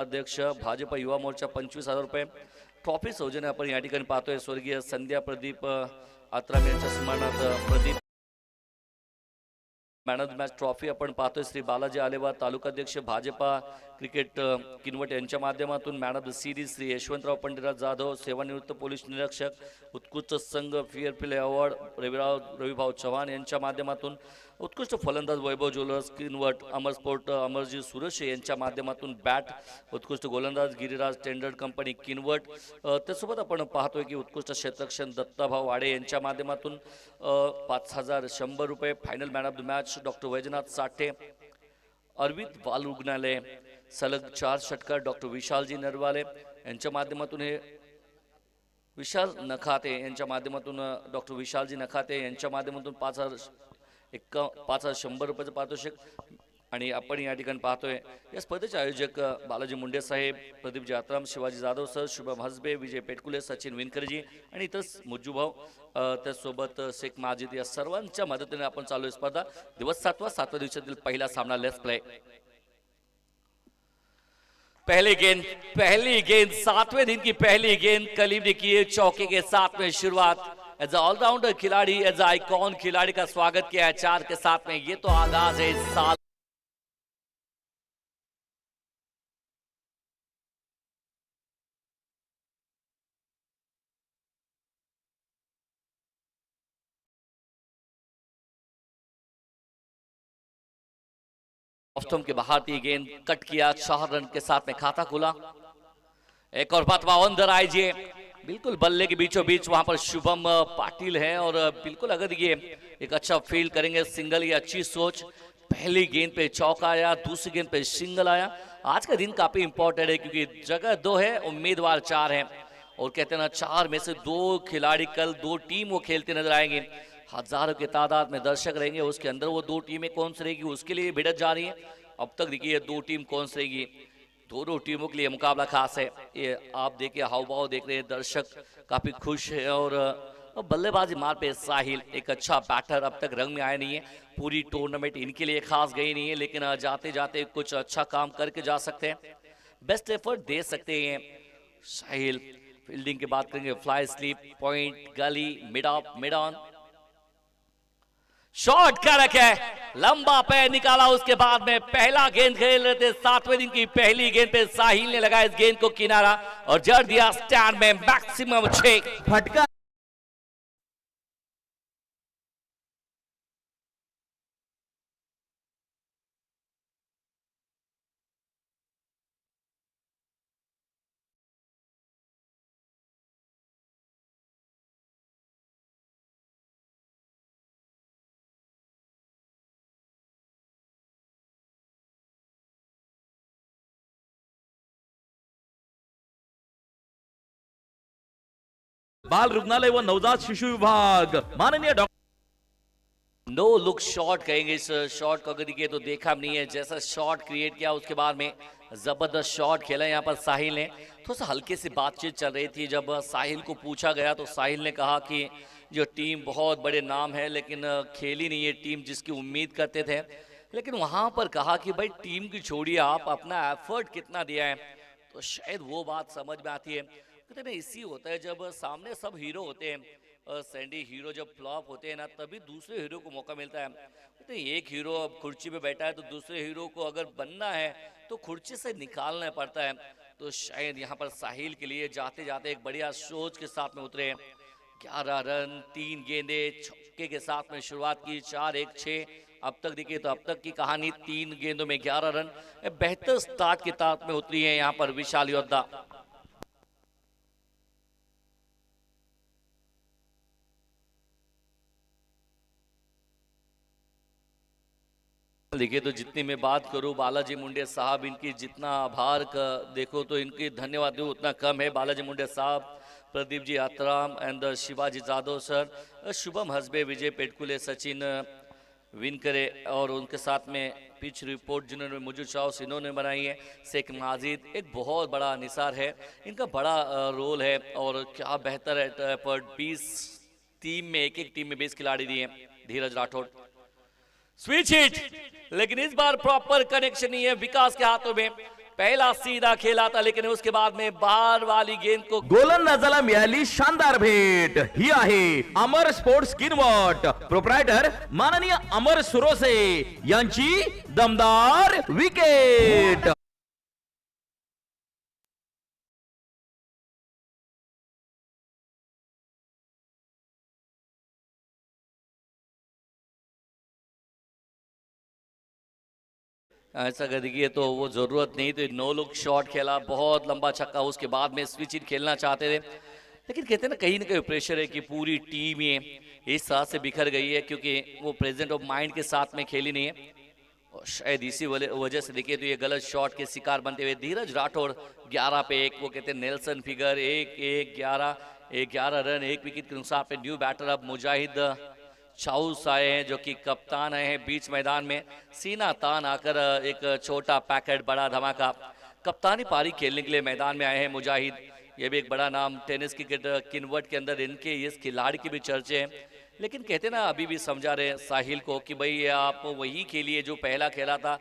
अध्यक्ष भाजप युवा मोर्चा 25,000 रुपये. ट्रॉफी सौजन्य आपण या ठिकाणी पाहतोय. स्वर्गीय संध्या प्रदीप आत्राम यांच्या सन्मानार्थ Pradeep man of the match trophy आपण पाहतोय. श्री बालाजी आलेवा तालुकाध्यक्ष भाजपा क्रिकेट किनवट यांच्या माध्यमातून man of the series Shri Yashwantrao Panditrao Jadhav सेवानिवृत्त पोलीस निरीक्षक उत्कृष्ट संघ फेअर प्ले अवॉर्ड रविभाऊ चव्हाण यांच्या माध्यमातून उत्कृष्ट फलंदाज वैभव ज्वेलर्स किनवट अमर स्पोर्ट अमरजी सुरेश यांच्या माध्यमातून बॅट उत्कृष्ट गोलंदाज गिरिराज टेंडर कंपनी किनवट. त्यासोबत आपण पाहतोय की उत्कृष्ट क्षेत्ररक्षण दत्ताभाऊ वाडे यांच्या माध्यमातून 5,100 रुपये. Final man of the match doctor Vaijnath Sathe Arvind बाल रुग्णालय सलग 4 षटकार डॉक्टर विशालजी नरवाले यांच्या माध्यमातून हे विशाल नखाते यांच्या माध्यमातून डॉक्टर विशालजी नखाते यांच्या माध्यमातून 5,100 रुपयाचं पारितोषिक. आणि आपण या ठिकाणी पाहतोय या स्पर्धेचे आयोजक बालाजी मुंडे साहेब, प्रदीपजी आत्राम, शिवाजी जाधव सर, शुभम हसबे, विजय पेटकुले, सचिन विनकरजी आणि इतर मुज्जूभाऊ त्यासोबत शेख माजिद या सर्वांच्या मदतीने आपण चालू आहे स्पर्धा. दिवस 7व्या दिवसातील पहिला सामना लेट्स प्ले. पहली गेंद 7वें दिन की पहली गेंद कलीम ने की चौके के साथ में शुरुआत. एज ऑलराउंडर खिलाड़ी, एज आइकॉन खिलाड़ी का स्वागत किया है 4 के साथ में. ये तो आगाज है इस साल ऑफ के बाहर थी गेंद कट किया 4 रन के साथ में खाता खुला. एक और बात अंदर आइए. बिल्कुल बल्ले के बीचों बीच वहां पर शुभम पाटिल है और बिल्कुल अगर ये एक अच्छा फील्ड करेंगे सिंगल या अच्छी सोच. पहली गेंद पे चौका आया, दूसरी गेंद पे सिंगल आया. आज का दिन काफी इंपॉर्टेंट है क्योंकि जगह 2 है, उम्मीदवार 4 है और कहते हैं ना 4 में से 2 खिलाड़ी कल 2 टीम वो खेलते नजर आएंगे. हजारों की तादाद में दर्शक रहेंगे, उसके अंदर वो 2 टीमें कौन सी रहेगी उसके लिए भिड़त जा रही है. अब तक देखिए 2 टीम कौन सी रहेगी. दोनों टीमों के लिए मुकाबला खास है. ये आप देखिए हाव भाव देख रहे हैं, दर्शक काफी खुश है. और बल्लेबाजी मार पे साहिल एक अच्छा बैटर अब तक रंग में आया नहीं है. पूरी टूर्नामेंट इनके लिए खास गई नहीं है, लेकिन जाते जाते कुछ अच्छा काम करके जा सकते हैं, बेस्ट एफर्ट दे सकते हैं साहिल. फील्डिंग की बात करेंगे, फ्लाई स्लीप, पॉइंट, गली, mid of, mid on. Shot का रखे, लंबा पैर निकाला. उसके बाद में पहला गेंद खेल रहे थे 7वें दिन की पहली गेंद पे साहिल ने लगाया इस गेंद को किनारा और जड़ दिया स्टैंड में. मैक्सिमम 6 फटका. बाल रुग्णालय व नवजात शिशु विभाग माननीय डॉक्टर. नो लुक शॉट कहेंगे इस शॉट को. अगर देखिए तो देखा नहीं है जैसा शॉट क्रिएट किया उसके बाद में जबरदस्त शॉट खेला यहाँ पर साहिल ने. थोड़ा सा हल्के से बातचीत चल रही थी. जब साहिल को पूछा गया तो साहिल ने कहा कि जो टीम बहुत बड़े नाम है लेकिन खेली नहीं है टीम जिसकी उम्मीद करते थे. लेकिन वहां पर कहा कि भाई टीम की छोड़िए, आप अपना एफर्ट कितना दिया है. तो शायद वो बात समझ में आती है. कहते ना इसी होता है जब सामने सब हीरो होते हैं, सैंडी हीरो जब फ्लॉप होते हैं ना तभी दूसरे हीरो को मौका मिलता है. कहते हैं एक हीरो अब कुर्सी पे बैठा है तो दूसरे हीरो को अगर बनना है तो कुर्सी से निकालना पड़ता है. तो शायद यहाँ पर साहिल के लिए जाते जाते एक बढ़िया सोच के साथ में उतरे. 11 रन 3 गेंदे छक्के के साथ में शुरुआत की. 4-1-6 अब तक देखिए तो अब तक की कहानी 3 गेंदों में 11 रन. बेहतर स्टार्ट के साथ में उतरी है यहाँ पर विशाल योद्धा. देखिए तो जितनी मैं बात करूं बालाजी मुंडे साहब, इनकी जितना आभार का देखो तो इनकी धन्यवाद दूं उतना कम है. बालाजी मुंडे साहब, प्रदीप जी आत्राम एंड शिवाजी जाधव सर, शुभम हसबे, विजय पेटकुले, सचिन विनकरे और उनके साथ में पिच रिपोर्ट जिन्होंने मुझे चाउस इन्होंने बनाई है, शेख माजिद. एक बहुत बड़ा निसार है, इनका बड़ा रोल है और क्या बेहतर है पर 20 टीम में एक टीम में 20 खिलाड़ी दिए. धीरज राठौड़ स्विच हिट, लेकिन इस बार प्रॉपर कनेक्शन नहीं है विकास के हाथों में. पहला सीधा खेला था, लेकिन उसके बाद में बाहर वाली गेंद को गोलंदाजाला मिळाली शानदार भेट. ही आहे अमर स्पोर्ट्स किनवट, प्रोप्रायटर माननीय अमर सुरोसे यांची दमदार विकेट. ऐसा कर देखिए तो वो जरूरत नहीं थी, 9 लोग शॉट खेला, बहुत लंबा छक्का, उसके बाद में स्विच इन खेलना चाहते थे, लेकिन कहते हैं ना कहीं प्रेशर है कि पूरी टीम ये इस तरह से बिखर गई है क्योंकि वो प्रेजेंट ऑफ माइंड के साथ में खेली नहीं है, और शायद इसी वजह से देखिए तो ये गलत शॉट के शिकार बनते हुए धीरज राठौड़ 11 पे 1, वो कहते हैं नेल्सन फिगर 11 रन 1 विकेट के नुकसान पे न्यू बैटर अब मुजाहिद चाउस आए हैं जो कि कप्तान आए हैं बीच मैदान में, सीना तान आकर एक छोटा पैकेट बड़ा धमाका, कप्तानी पारी खेलने के लिए मैदान में आए हैं मुजाहिद। ये भी एक बड़ा नाम टेनिस क्रिकेट किनवट के अंदर, इनके इस खिलाड़ी के भी चर्चे हैं, लेकिन कहते ना अभी भी समझा रहे हैं साहिल को कि भाई आप वही खेलिए जो पहला खेला था,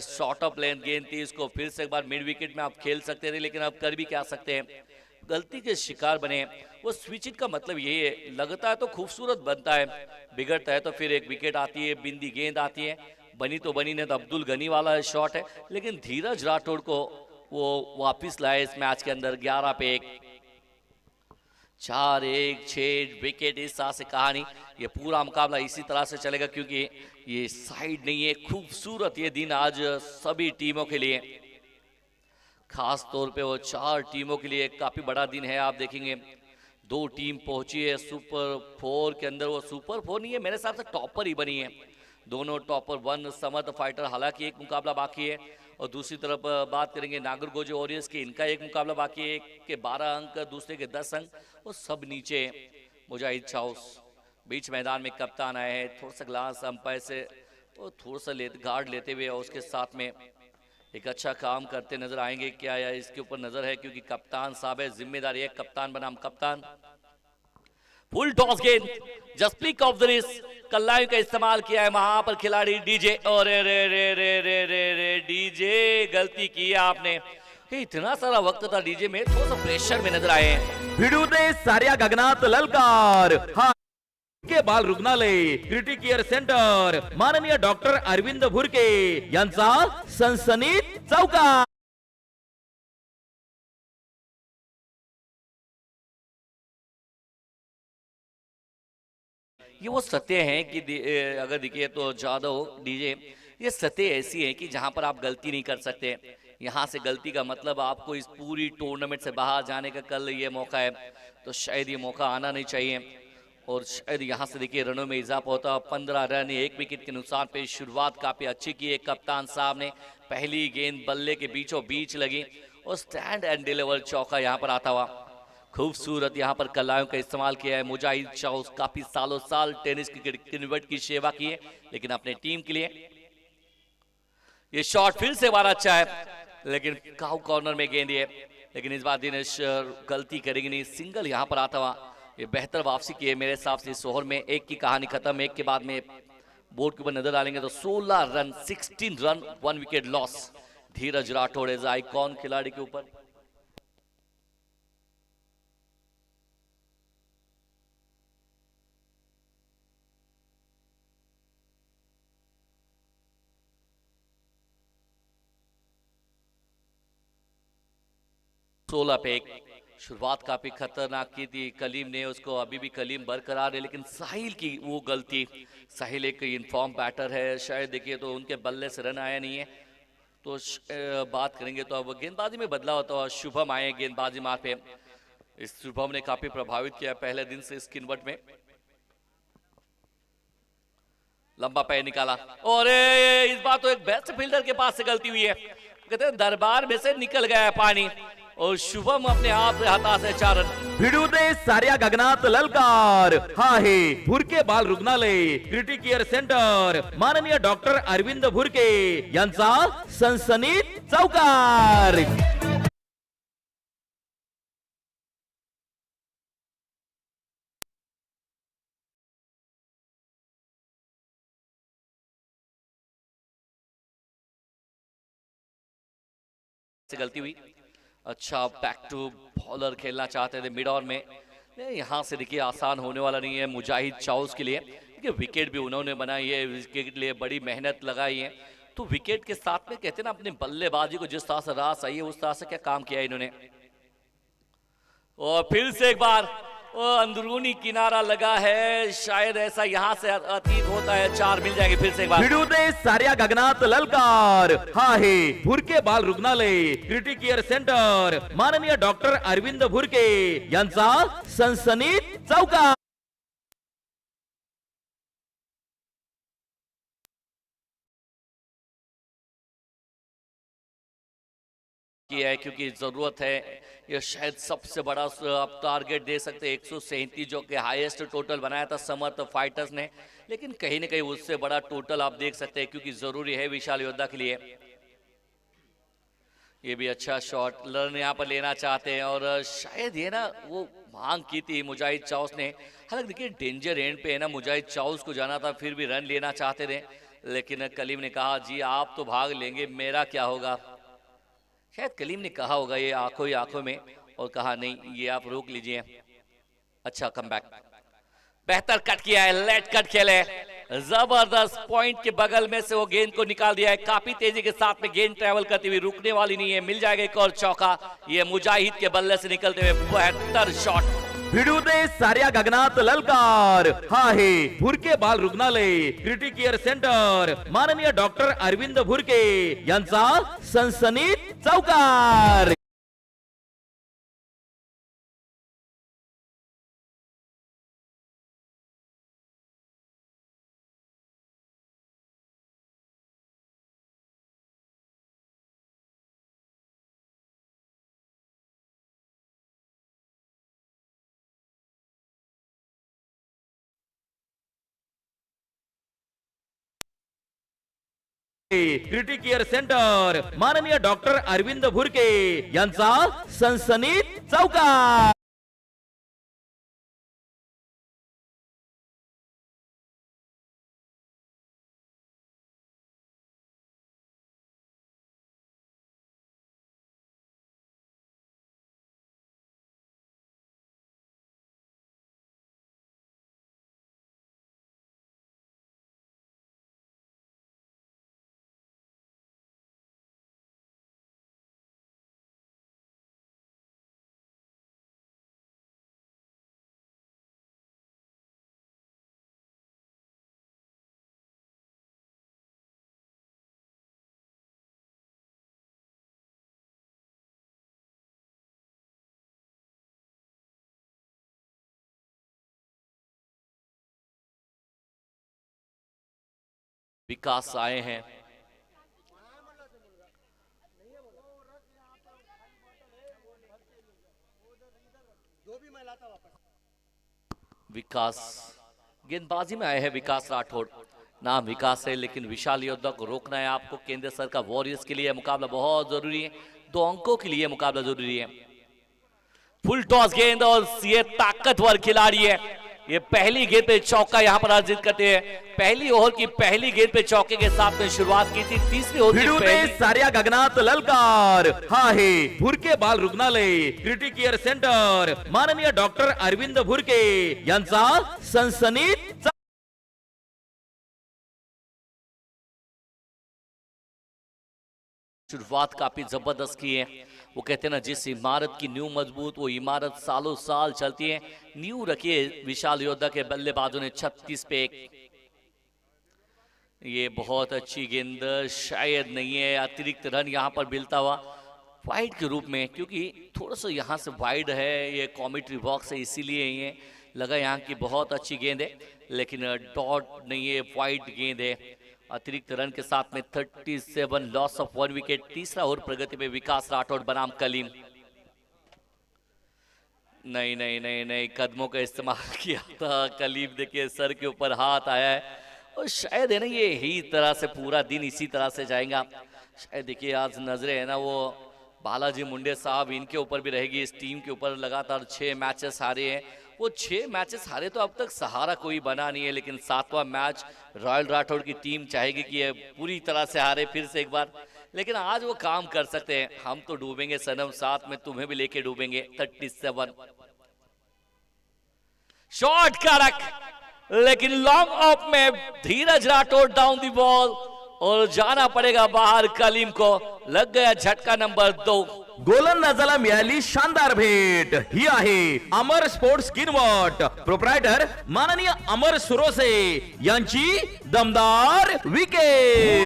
शॉर्ट ऑफ लेंथ गेंद थी, इसको फिर से एक बार मिड विकेट में आप खेल सकते थे, लेकिन अब कर भी क्या सकते हैं, गलती के शिकार बने। वो स्विचिंग का मतलब यही है, लगता है तो खूबसूरत बनता है, बिगड़ता है तो फिर एक विकेट आती है, बिंदी गेंद आती है, बनी तो बनी नहीं तो अब्दुल गनी वाला शॉट है, लेकिन धीरज राठौड़ को वो वापस लाए इस मैच के अंदर 11 पे 1, 4-1 6 विकेट, इस तरह से कहानी, ये पूरा मुकाबला इसी तरह से चलेगा क्योंकि ये साइड नहीं है। खूबसूरत ये दिन आज सभी टीमों के लिए, खास तौर पे वो 4 टीमों के लिए काफी बड़ा दिन है। आप देखेंगे 2 टीम पहुंची है सुपर 4 के अंदर, वो सुपर 4 नहीं है मेरे हिसाब से टॉपर ही बनी है, दोनों टॉपर 1 समर्थ फाइटर, हालांकि एक मुकाबला बाकी है, और दूसरी तरफ बात करेंगे नागरगोजे वॉरियर्स की, इनका एक मुकाबला बाकी है, एक के 12 अंक दूसरे के 10 अंक, वो सब नीचे मुजाहिद चाउस बीच मैदान में कप्तान आए हैं, थोड़ा सा ग्लास अंपायर से तो थोड़ा सा गार्ड लेते हुए और उसके साथ में एक अच्छा काम करते नजर आएंगे, क्या या इसके ऊपर नजर है क्योंकि कप्तान साहब है, जिम्मेदारी है कप्तान बनाम कप्तान। फुल टॉस गेंद, जसप्रीत ऑफ द रिस्ट, कल्लायु का इस्तेमाल किया है वहां पर खिलाड़ी डीजे, और रे रे रे रे रे रे डीजे गलती की है आपने, इतना सारा वक्त था डीजे में, थोड़ा सा प्रेशर में नजर आए हैं। भिडू दे साऱ्या गगनात ललकार. हा के बाल रुग्णालय क्रिटिक केअर सेंटर माननीय डॉक्टर अरविंद भुरके यांचा सनसनीत चौकार. ये वो सत्य हैं कि अगर देखिए तो जादव डीजे, ये सत्य ऐसी है कि जहां पर आप गलती नहीं कर सकते, यहाँ से गलती का मतलब आपको इस पूरी टूर्नामेंट से बाहर जाने का कल ये मौका है, तो शायद ये मौका आना नहीं चाहिए, और शायद यहाँ से देखिए रनों में इजाफा होता, 15 रन 1 विकेट के नुकसान पे शुरुआत काफी अच्छी की है कप्तान साहब ने, पहली गेंद बल्ले के बीचों बीच लगी और स्टैंड एंड डिलीवर चौका यहाँ पर आता हुआ, खूबसूरत यहाँ पर कलायों का इस्तेमाल किया है मुजाहिद चाउस, काफी सालों साल टेनिस क्रिकेट किनवट की सेवा की है, लेकिन अपने टीम के लिए ये शॉट फिर से बार अच्छा है, लेकिन काउ कॉर्नर में गेंद है, लेकिन इस बार दिनेश गलती करेंगे नहीं, सिंगल यहाँ पर आता हुआ, ये बेहतर वापसी की है मेरे हिसाब से इस ओवर में, 1 की कहानी खत्म, 1 के बाद में बोर्ड के ऊपर नजर डालेंगे तो 16 रन 16 रन 1 विकेट लॉस, धीरज राठौड़ एज आइकॉन खिलाड़ी के ऊपर। सोलह पे 1, शुरुआत काफी खतरनाक की थी कलीम ने, उसको अभी भी कलीम बरकरार है, लेकिन साहिल की वो गलती, साहिल एक इनफॉर्म बैटर है, शायद देखिए तो उनके बल्ले से रन आया नहीं है, तो बात करेंगे तो अब गेंदबाजी में बदलाव होता है, शुभम आए गेंदबाजी मार पे, इस शुभम ने काफी प्रभावित किया पहले दिन से स्किनवट में, लंबा पैर निकाला और इस बार तो एक बेस्ट फील्डर के पास से गलती हुई है, कहते हैं दरबार में से निकल गया है पानी, और शुभम अपने हाथ से हाथा से 4 रन। भिडू दे साऱ्या गगनात ललकार. हा आहे भुरके बाल रुग्णालय क्रिटिक केअर सेंटर माननीय डॉक्टर अरविंद भुरके यांचा सनसनीत चौकार. से गलती हुई। अच्छा बैक टू बॉलर खेलना चाहते थे मिड ऑन में, यहाँ से देखिए आसान होने वाला नहीं है मुजाहिद चाउस के लिए, क्योंकि विकेट भी उन्होंने बनाई है, विकेट के लिए बड़ी मेहनत लगाई है। तो विकेट के साथ में कहते हैं ना अपने बल्लेबाजी को जिस तरह से रास आई है उस तरह से क्या काम किया इन्होंने। और फिर से एक बार वो अंदरूनी किनारा लगा है, शायद ऐसा यहाँ से अतीत होता है, 4 मिल जाएंगे फिर से एक बार। भिडूते साऱ्या गगनात ललकार हा आहे भुरके बाल रुग्णालय क्रिटिक केअर सेंटर माननीय डॉक्टर अरविंद भुरके यांचा सनसनीत चौकार। किया है क्योंकि जरूरत है, ये शायद सबसे बड़ा आप टारगेट दे सकते हैं 137 जो कि हाईएस्ट टोटल बनाया था समर्थ फाइटर्स ने, लेकिन कहीं ना कहीं उससे बड़ा टोटल आप देख सकते हैं क्योंकि जरूरी है विशाल योद्धा के लिए। ये भी अच्छा शॉट लर्न यहाँ पर लेना चाहते हैं और शायद ये ना वो मांग की थी मुजाहिद चाउस ने। हालांकि देखिए डेंजर एंड पे है ना, मुजाहिद चाउस को जाना था फिर भी रन लेना चाहते थे, लेकिन कलीम ने कहा जी आप तो भाग लेंगे मेरा क्या होगा। शायद कलीम ने कहा होगा ये आंखों ही आंखों में और कहा नहीं ये आप रोक लीजिए। अच्छा कमबैक, बेहतर कट किया है, लेट कट खेले, जबरदस्त पॉइंट के बगल में से वो गेंद को निकाल दिया है, काफी तेजी के साथ में गेंद ट्रेवल करती हुई रुकने वाली नहीं है, मिल जाएगा एक और चौका। ये मुजाहिद के बल्ले से निकलते हुए बेहतर शॉट। भिडूते साऱ्या गगनात ललकार हा आहे भुरके बाल रुग्णालय क्रिटिक केअर सेंटर माननीय डॉक्टर अरविंद भुरके यांचा सनसनीत चौकार। क्रिटिक केअर सेंटर माननीय डॉक्टर अरविंद भुरके यांचा सनसनीत चौकार। विकास आए हैं, विकास गेंदबाजी में आए हैं विकास राठौड़। नाम विकास है लेकिन विशाल योद्धा को रोकना है आपको। केंद्र सरकार वॉरियर्स के लिए मुकाबला बहुत जरूरी है, 2 अंकों के लिए मुकाबला जरूरी है। फुल टॉस गेंद और ये ताकतवर खिलाड़ी है, ये पहली गेंद पे चौका यहाँ पर अर्जित करते हैं। पहली ओवर की पहली गेंद पे चौके के साथ में शुरुआत की थी, तीसरी ओवर भिडूते साऱ्या गगनात ललकार हा आहे भुरके बाल रुग्णालय क्रिटिक केअर सेंटर माननीय डॉक्टर अरविंद भुरके यांचा सनसनीत। शुरुआत काफी जबरदस्त की है। वो कहते हैं ना जिस इमारत की नींव मजबूत वो इमारत सालों साल चलती है। नींव रखिए विशाल योद्धा के बल्लेबाजों ने 36 पे 1। ये बहुत अच्छी गेंद शायद नहीं है, अतिरिक्त रन यहाँ पर मिलता हुआ वाइड के रूप में, क्योंकि थोड़ा सा यहाँ से वाइड है, ये कॉमेंट्री बॉक्स है इसीलिए ये लगा यहाँ की बहुत अच्छी गेंद है, लेकिन डॉट नहीं है, वाइड गेंद है। अतिरिक्त रन के साथ में 37 लॉस ऑफ 1 विकेट। तीसरा ओवर प्रगति पे विकास राठौड़ बनाम कलीम। नहीं नहीं नहीं नहीं, कदमों का इस्तेमाल किया था कलीम, देखिए सर के ऊपर हाथ आया है और शायद है ना ये ही तरह से पूरा दिन इसी तरह से जाएगा। शायद देखिए आज नजरे है ना वो बालाजी मुंडे साहब, इनके ऊपर भी रहेगी। इस टीम के ऊपर लगातार 6 मैचेस हारे हैं, वो 6 मैचेस हारे तो अब तक सहारा कोई बना नहीं है, लेकिन 7वां मैच रॉयल राठौड़ की टीम चाहेगी कि ये पूरी तरह से हारे फिर से एक बार, लेकिन आज वो काम कर सकते हैं। हम तो डूबेंगे सनम, साथ में तुम्हें भी लेके डूबेंगे। 37 शॉट कड़क, लेकिन लॉन्ग ऑफ में धीरज राठौड़ डाउन दी बॉल और जाना पड़ेगा बाहर। कलीम को लग गया झटका नंबर 2। गोलंदाजाला मिळाली शानदार भेट। ही आहे अमर स्पोर्ट्स किनवट, प्रोप्रायटर माननीय अमर सुरोसे यांची दमदार विकेट।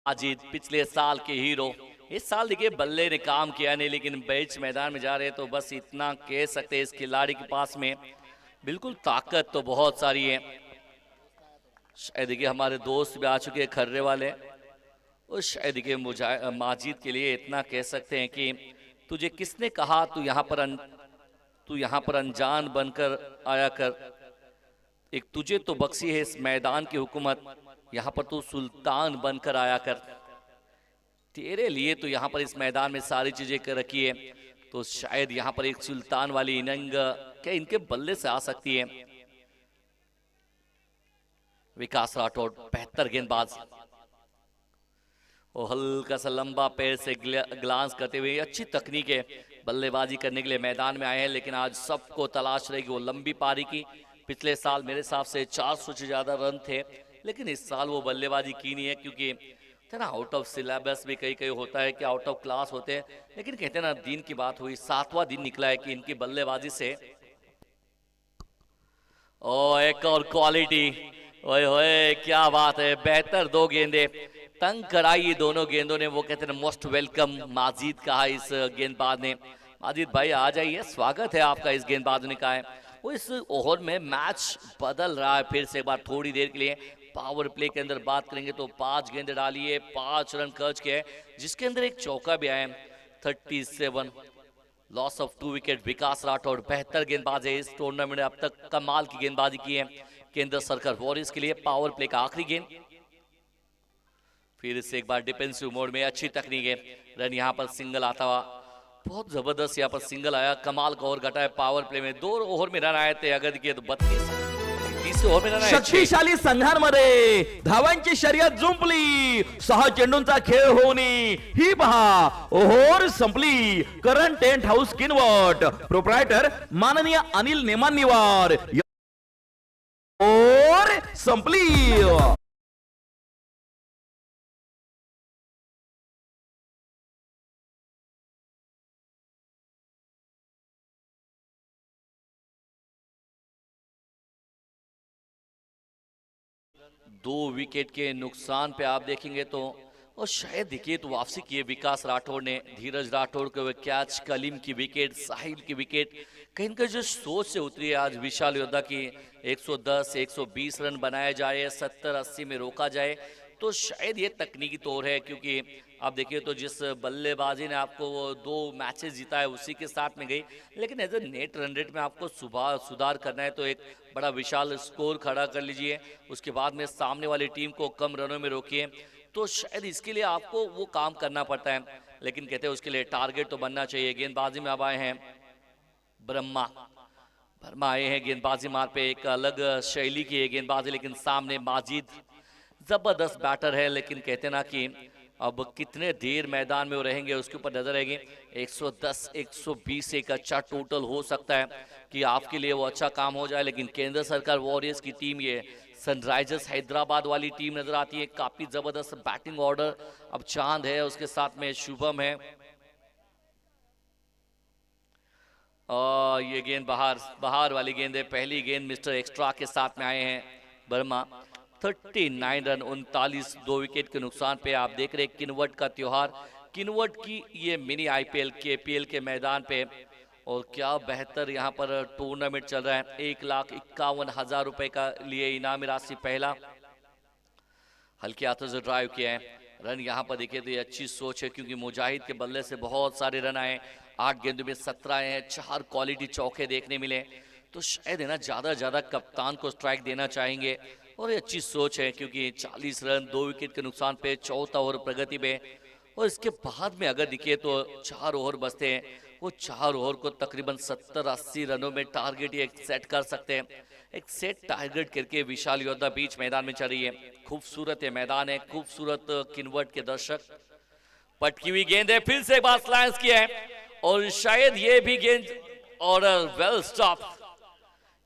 माजिद पिछले साल के हीरो, इस साल देखिए बल्ले ने काम किया नहीं, लेकिन बीच मैदान में जा रहे तो बस इतना कह सकते हैं इस खिलाड़ी के पास में बिल्कुल ताकत तो बहुत सारी है। शायद देखिए हमारे दोस्त भी आ चुके हैं खर्रे वाले, और शायद देखिए माजिद के लिए इतना कह सकते हैं कि तुझे किसने कहा तू यहाँ पर अनजान बनकर आया कर। एक तुझे तो बख्शी है इस मैदान की हुकूमत, यहाँ पर तू सुल्तान बनकर आया कर। तेरे लिए तो यहाँ पर इस मैदान में सारी चीजें कर रखी है, तो शायद यहाँ पर एक सुल्तान वाली इनिंग क्या इनके बल्ले से आ सकती है। विकास राठौड़ बेहतर गेंदबाज, वो हल्का सा लंबा पैर से ग्लांस करते हुए, अच्छी तकनीक है बल्लेबाजी करने के लिए मैदान में आए हैं। लेकिन आज सबको तलाश रहेगी वो लंबी पारी की। पिछले साल मेरे हिसाब से 400 से ज्यादा रन थे, लेकिन इस साल वो बल्लेबाजी की नहीं है, क्योंकि ना आउट ऑफ सिलेबस भी कई होता है कि आउट ऑफ क्लास होते हैं। लेकिन कहते हैं ना दिन की बात हुई, 7वां दिन निकला है कि इनकी बल्लेबाजी से एक और क्वालिटी। ओए होए क्या बात है, बेहतर 2 गेंदे तंग कराई दोनों गेंदों ने। वो कहते हैं मोस्ट वेलकम माजिद कहा इस गेंदबाज ने। माजिद भाई आ जाइए, स्वागत है आपका इस गेंदबाज ने कहा है। वो इस ओवर में मैच बदल रहा है फिर से एक बार थोड़ी देर के लिए। पावर प्ले के अंदर बात करेंगे तो 5 गेंदे डाली है, 5 रन खर्च किए, जिसके अंदर एक चौका भी आया। 37 लॉस ऑफ 2 विकेट। विकास राठौड़ बेहतर गेंदबाज है इस टूर्नामेंट में, अब तक कमाल की गेंदबाजी की है केंद्र सरकार वॉरियर्स के लिए। पावर प्ले का आखिरी गेंद, फिर से एक बार डिफेंसिव मोड में अच्छी तकनीक है। रन यहाँ पर सिंगल आता हुआ, बहुत जबरदस्त यहाँ पर सिंगल आया। कमाल का ओवर घटा है पावर प्ले में। 2 ओव्हर में रन आए थे, अगर देखिए तो 32 ओव्हर में रन आए। शक्तिशाली संघांमध्ये धावांची शर्यत जुंपली, 6 चेंडूंचा खेळ होऊन ही पहा ओव्हर संपली। Current tent house Kinwat, proprietor माननीय अनिल नेमानिवार, ओव्हर संपली। दो विकेट के नुकसान पे आप देखेंगे तो, और शायद देखिए तो वापसी की है विकास राठौड़ ने। धीरज राठौड़ को कैच, कलीम की विकेट, साहिल की विकेट, कहीं का जो सोच से उतरी है आज विशाल योद्धा की। 110 120 रन बनाए जाए, 70-80 में रोका जाए, तो शायद ये तकनीकी तौर है। क्योंकि आप देखिए तो जिस बल्लेबाजी ने आपको वो 2 मैचेस जीता है उसी के साथ में गई, लेकिन as a net run rate में आपको सुधार करना है तो एक बड़ा विशाल स्कोर खड़ा कर लीजिए, उसके बाद में सामने वाली टीम को कम रनों में रोकिए। तो शायद इसके लिए आपको वो काम करना पड़ता है, लेकिन कहते हैं उसके लिए टारगेट तो बनना चाहिए। गेंदबाजी में अब आए हैं वर्मा आए हैं गेंदबाजी मार पे, एक अलग शैली की है गेंदबाजी, लेकिन सामने माजिद जबरदस्त बैटर है। लेकिन कहते ना कि अब कितने देर मैदान में वो रहेंगे उसके ऊपर नजर रहेगी। 110 120 एक अच्छा टोटल हो सकता है कि आपके लिए वो अच्छा काम हो जाए। लेकिन केंद्र सरकार वॉरियर्स की टीम, ये सनराइजर्स हैदराबाद वाली टीम नजर आती है, काफी जबरदस्त बैटिंग ऑर्डर। अब चांद है, उसके साथ में शुभम है, और ये गेंद बाहर वाली गेंद है। पहली गेंद मिस्टर एक्स्ट्रा के साथ में आए हैं वर्मा। 39 रन 39 2 विकेट के नुकसान पे। आप देख रहे हैं किनवट का त्योहार, किनवट की ये मिनी IPL KPL के मैदान पे, और क्या बेहतर यहाँ पर टूर्नामेंट चल रहा है। 1,51,000 रुपए का लिए इनामी राशि। पहला हल्के हाथों से ड्राइव किया है, रन यहाँ पर देखिए तो ये अच्छी सोच है, क्योंकि मुजाहिद के बल्ले से बहुत सारे रन आए। 8 गेंदों में 17 आए हैं, 4 क्वालिटी चौके देखने मिले, तो शायद है ना ज्यादा कप्तान को स्ट्राइक देना चाहेंगे, और ये अच्छी सोच है। क्योंकि 40 रन 2 विकेट के नुकसान पे, चौथा ओवर प्रगति पे, और इसके बाद में अगर दिखे तो 4 ओवर बचते हैं, वो 4 ओवर को तकरीबन 70-80 रनों में टारगेट ये सेट कर सकते हैं। एक सेट टारगेट करके विशाल योद्धा बीच मैदान में चल रही है। खूबसूरत ये मैदान है, खूबसूरत किन्वर्ट के दर्शक। पटकी हुई गेंद है, फिर से एक बार स्लाइस किया है और शायद ये भी गेंद और वेल स्टॉप।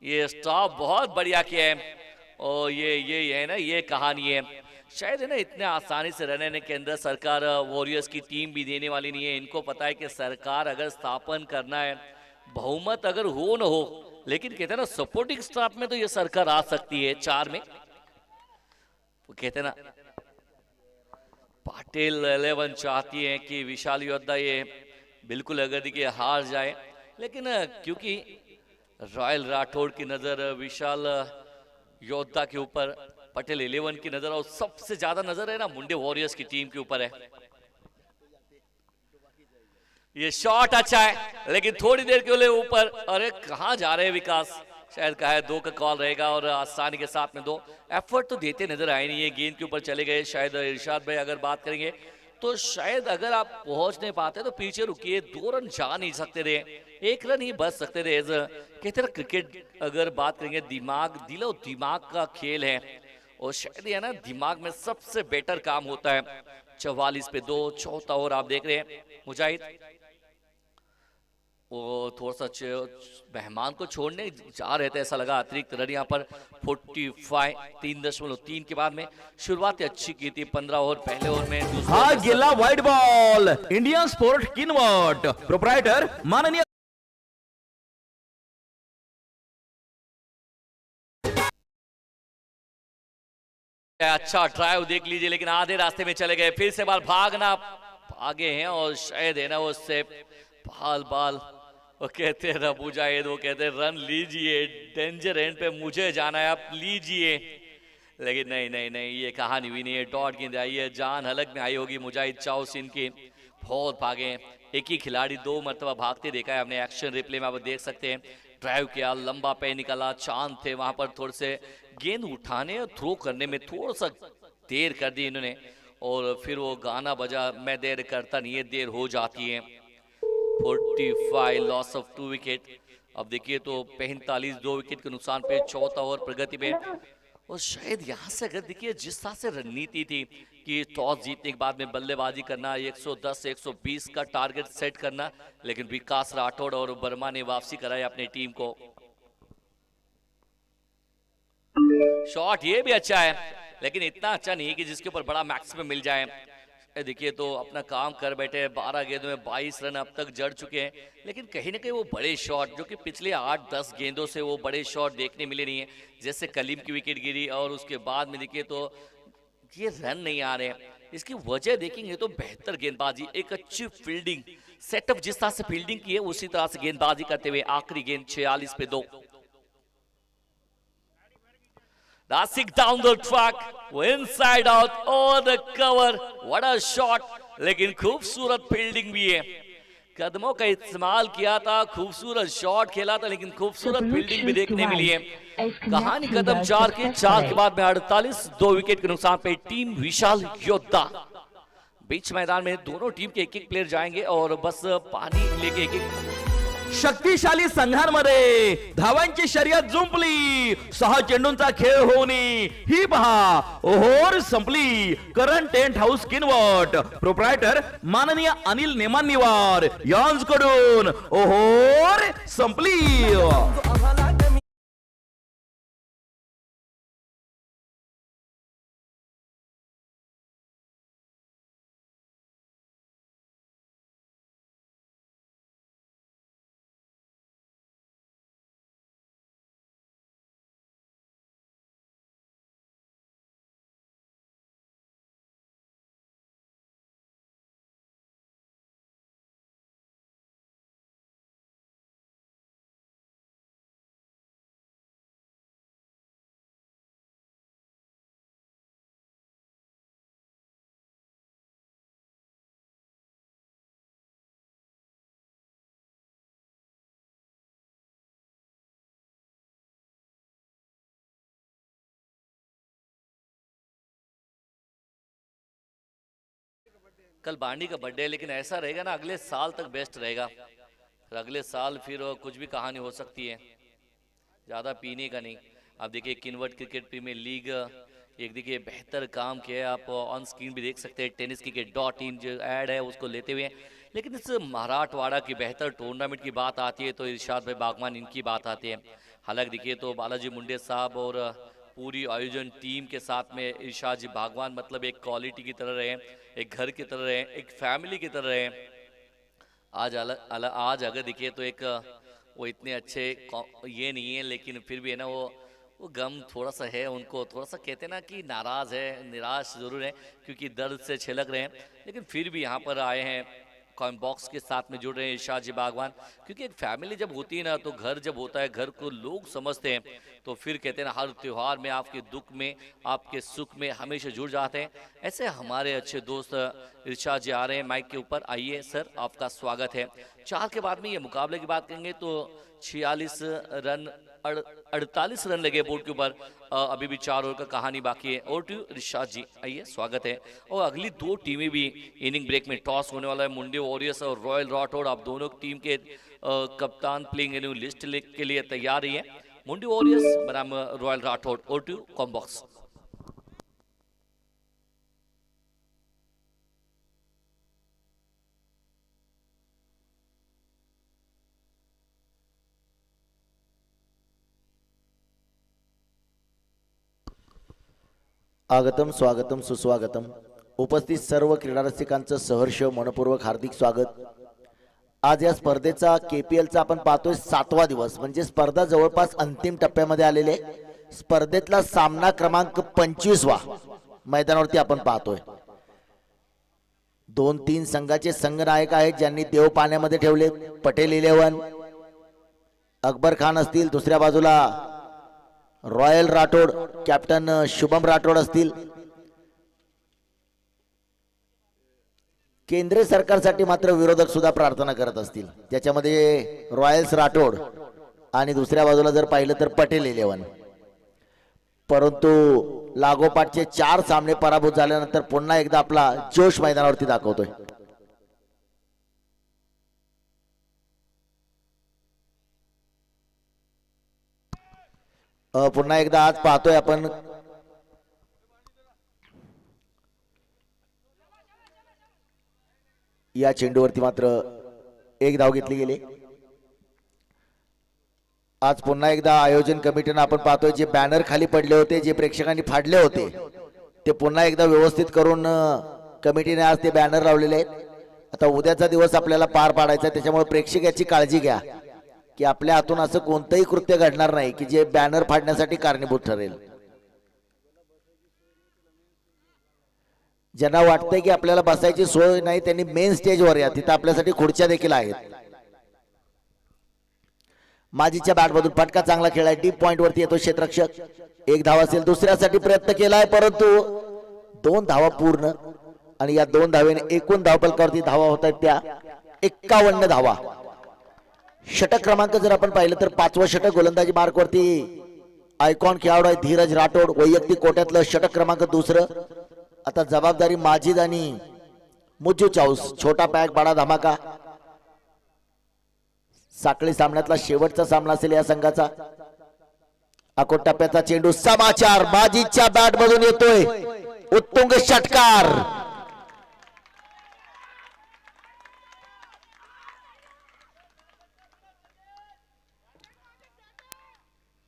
ये स्टॉप बहुत बढ़िया किया है और ये है ना, ये कहानी है। शायद है ना, इतने आसानी से रन लेने के अंदर सरकार वॉरियर्स की टीम भी देने वाली नहीं है। इनको पता है कि सरकार अगर स्थापन करना है, बहुमत अगर हो न हो, लेकिन कहते हैं ना सपोर्टिंग स्टाफ में तो ये सरकार आ सकती है 4 में। वो कहते हैं ना, पाटिल 11 चाहती है कि विशाल योद्धा ये बिल्कुल अगर देखिए हार जाए, लेकिन क्योंकि रॉयल राठौड़ की नजर विशाल योद्धा के ऊपर, पटेल 11 की नजर और सबसे ज्यादा नजर है ना मुंडे वॉरियर्स की टीम के ऊपर है। ये शॉट अच्छा है लेकिन थोड़ी देर के लिए ऊपर, अरे कहां जा रहे हैं विकास, शायद कहा है 2 का कॉल रहेगा और आसानी के साथ में 2 एफर्ट तो देते नजर आए नहीं है, गेंद के ऊपर चले गए। शायद इरशाद भाई अगर बात करेंगे तो शायद अगर आप पहुंच नहीं पाते तो पीछे रुकिए, 2 रन जा नहीं सकते थे, 1 रन ही बच सकते थे। कहते हैं क्रिकेट अगर बात करेंगे दिमाग, दिलो दिमाग का खेल है और शायद है ना दिमाग में सबसे बेटर काम होता है। 44 पे 2, चौथा ओवर आप देख रहे हैं। मुजाहिद वो थोड़ा सा मेहमान को छोड़ने जा रहे थे, ऐसा लगा। अतिरिक्त रन यहाँ पर 45, 3.3 के बाद में शुरुआत अच्छी की थी 15 ओवर, पहले ओवर में हा गेला wide ball. Indian sport Kinwat proprietor माननीय अच्छा ड्राइव देख लीजिए, लेकिन आधे रास्ते में चले गए। फिर से बाल भागना आगे हैं और शायद है ना वो से बाल वो कहते हैं रबू जाहिद, वो कहते हैं रन लीजिए, डेंजर एंड पे मुझे जाना है, आप लीजिए। लेकिन नहीं, ये कहानी हुई नहीं है। डॉट गेंद आई है, जान हलक में आई होगी मुजाहिद चाउसिन की। बहुत भागे हैं, एक ही खिलाड़ी 2 मरतबा भागते देखा है हमने, एक्शन रिप्ले में आप देख सकते हैं। ड्राइव किया, लंबा पे निकला, चांद थे वहां पर, थोड़े से गेंद उठाने और थ्रो करने में थोड़ा सा देर कर दी इन्होंने और फिर वो गाना बजा, मैं देर करता नहीं है, देर हो जाती है। 45 लॉस ऑफ 2 विकेट। अब देखिए तो 45 2 विकेट के नुकसान पे चौथा ओवर प्रगति पे। और शायद यहाँ से अगर देखिए जिस तरह से रणनीति थी कि टॉस जीतने के बाद में बल्लेबाजी करना, 110 120 का टारगेट सेट करना, लेकिन विकास राठौड़ और वर्मा ने वापसी कराई अपनी टीम को। शॉट ये भी अच्छा है लेकिन इतना अच्छा नहीं है कि जिसके ऊपर बड़ा मैक्सिमम मिल जाए। देखिए तो अपना काम कर बैठे, 12 गेंदों में 22 रन अब तक जड़ चुके हैं, लेकिन कहीं ना कहीं वो बड़े शॉट जो कि पिछले 8-10 गेंदों से वो बड़े शॉट देखने मिले नहीं है। जैसे कलीम की विकेट गिरी और उसके बाद में देखिए तो ये रन नहीं आ रहे हैं। इसकी वजह देखेंगे तो बेहतर गेंदबाजी, एक अच्छी फील्डिंग सेटअप, जिस तरह से फील्डिंग की है उसी तरह से गेंदबाजी करते हुए आखिरी गेंद 46 पे 2। Rasic down the track, inside out, over the cover, what a shot! लेकिन खूबसूरत फील्डिंग भी है, कदमों का इस्तेमाल किया था, खूबसूरत शॉट खेला था, लेकिन खूबसूरत फील्डिंग भी देखने मिली है। कहानी कदम 4 के बाद में 48 2 विकेट के नुकसान पे टीम विशाल योद्धा। बीच मैदान में दोनों टीम के एक प्लेयर जाएंगे और बस पानी लेके एक शक्तिशाली संघांमध्ये धावांची शर्यत जुंपली, 6 चेंडूंचा खेळ होऊन ही पहा ओव्हर संपली। करंट टेंट हाऊस किनवर्ट प्रोप्रायटर माननीय अनिल नेमानिवार यांच्याकडून ओव्हर संपली। कल बांडी का बर्थडे है, लेकिन ऐसा रहेगा ना अगले साल तक बेस्ट रहेगा। फिर अगले साल फिर कुछ भी कहानी हो सकती है, ज़्यादा पीने का नहीं। आप देखिए किन्वर्ट क्रिकेट प्रीमियर लीग एक देखिए बेहतर काम किया है, आप ऑन स्क्रीन भी देख सकते हैं, टेनिस क्रिकेट .in जो ऐड है उसको लेते हुए। लेकिन इस मराठवाड़ा की बेहतर टूर्नामेंट की बात आती है तो इरशाद भाई बागवान इनकी बात आती है। हालांकि देखिए तो बालाजी मुंडे साहब और पूरी आयोजन टीम के साथ में इरशाद जी बागवान मतलब एक क्वालिटी की तरह रहे, एक घर की तरह रहे, एक फैमिली की तरह रहे। आज अगर देखिए तो एक वो इतने अच्छे ये नहीं है, लेकिन फिर भी है ना वो गम थोड़ा सा है उनको, थोड़ा सा कहते हैं ना कि नाराज है, निराश जरूर है क्योंकि दर्द से छिलक रहे हैं, लेकिन फिर भी यहाँ पर आए हैं कॉइन बॉक्स के साथ में जुड़ रहे हैं इरशाद जी बागवान। क्योंकि एक फैमिली जब होती है ना तो घर जब होता है, घर को लोग समझते हैं, तो फिर कहते हैं ना हर त्योहार में आपके दुख में आपके सुख में हमेशा जुड़ जाते हैं। ऐसे हमारे अच्छे दोस्त इरशाद जी आ रहे हैं माइक के ऊपर। आइए सर, आपका स्वागत है। 4 के बाद में ये मुकाबले की बात करेंगे तो 46 रन 48 रन लगे बोर्ड के ऊपर, अभी भी 4 ओवर का कहानी बाकी है। और टू इरशाद जी, आइए स्वागत है। और अगली 2 टीमें भी इनिंग ब्रेक में टॉस होने वाला है, मुंडे वॉरियर्स और रॉयल राठौड़। आप दोनों टीम के कप्तान प्लेइंग लिस्ट के लिए तैयार ही है, मुंडे वॉरियर्स बनाम रॉयल राठौड़। और टू कॉम्बॉक्स। आगतम स्वागतम सुस्वागतम। उपस्थित सर्व क्रीडा रसिकांचं सहर्ष मनपूर्वक हार्दिक स्वागत। आज या स्पर्धेचा केपीएलचा आपण पाहतोय 7वा दिवस, म्हणजे स्पर्धा जवळपास अंतिम टप्प्यामध्ये आलेले। स्पर्धेतला सामना क्रमांक 25वा मैदानावरती आपण पाहतोय। 2-3 संघाचे संघनायक आहेत ज्यांनी देव पाण्यामध्ये ठेवले। पटेल 11 अकबर खान असतील, दुसऱ्या बाजूला रॉयल राठौड़ कॅप्टन शुभम राठौड़ असतील। केंद्र सरकारसाठी मात्र विरोधक सुद्धा प्रार्थना करत असतील, ज्याच्यामध्ये रॉयल्स राठौड़ आणि दुसऱ्या बाजूला जर पाहिलं तर पटेल 11। परंतु लागोपाठचे 4 सामने पराभूत झाल्यानंतर पुन्हा एकदा आपला जोश मैदानावरती दाखवतोय। पुन्हा एकदा आज पाहतोय आपण या चेंडूवरती मात्र 1 धाव घेतली गेली। आज पुन्हा एकदा आयोजन कमिटीने आपण पाहतोय जे बॅनर खाली पडले होते, जे प्रेक्षकांनी फाडले होते, ते पुन्हा एकदा व्यवस्थित करून कमिटीने आज ते बॅनर लावलेले आहेत। आता उद्याचा दिवस आपल्याला पार पाडायचा, त्याच्यामुळे प्रेक्षक याची काळजी घ्या की आपल्या हातून असं कोणतंही कृत्य घडणार नाही की जे बॅनर फाडण्यासाठी कारणीभूत ठरेल। ज्यांना वाटतंय की आपल्याला बसायची सोय नाही त्यांनी मेन स्टेजवर या, तिथे आपल्यासाठी खुर्च्या देखील आहेत। माजीच्या बॅटमधून फटका चांगला खेळाय, डीप पॉइंट वरती येतो क्षेत्ररक्षक। 1 धाव असेल, दुसऱ्यासाठी प्रयत्न केलाय परंतु 2 धावा पूर्ण, आणि या 2 धावेने एकूण धावफलकावरती धावा होत आहेत त्या 51 धावा। षटक क्रमांक जर आपण पाहिलं तर 5वं षटक गोलंदाजी मार्क वरती आयकॉन खेळाडू आहे धीरज राठौड़, वैयक्तिक कोट्यातलं षटक क्रमांक 2। आता जबाबदारी माजिद आणि मुज्जू चाऊस, छोटा पॅक बडा धमाका। साखळी सामन्यातला शेवटचा सामना असेल या संघाचा। अकोट टप्प्याचा चेंडू, समाचार माजिदच्या बॅट मधून येतोय, उत्तुंग षटकार।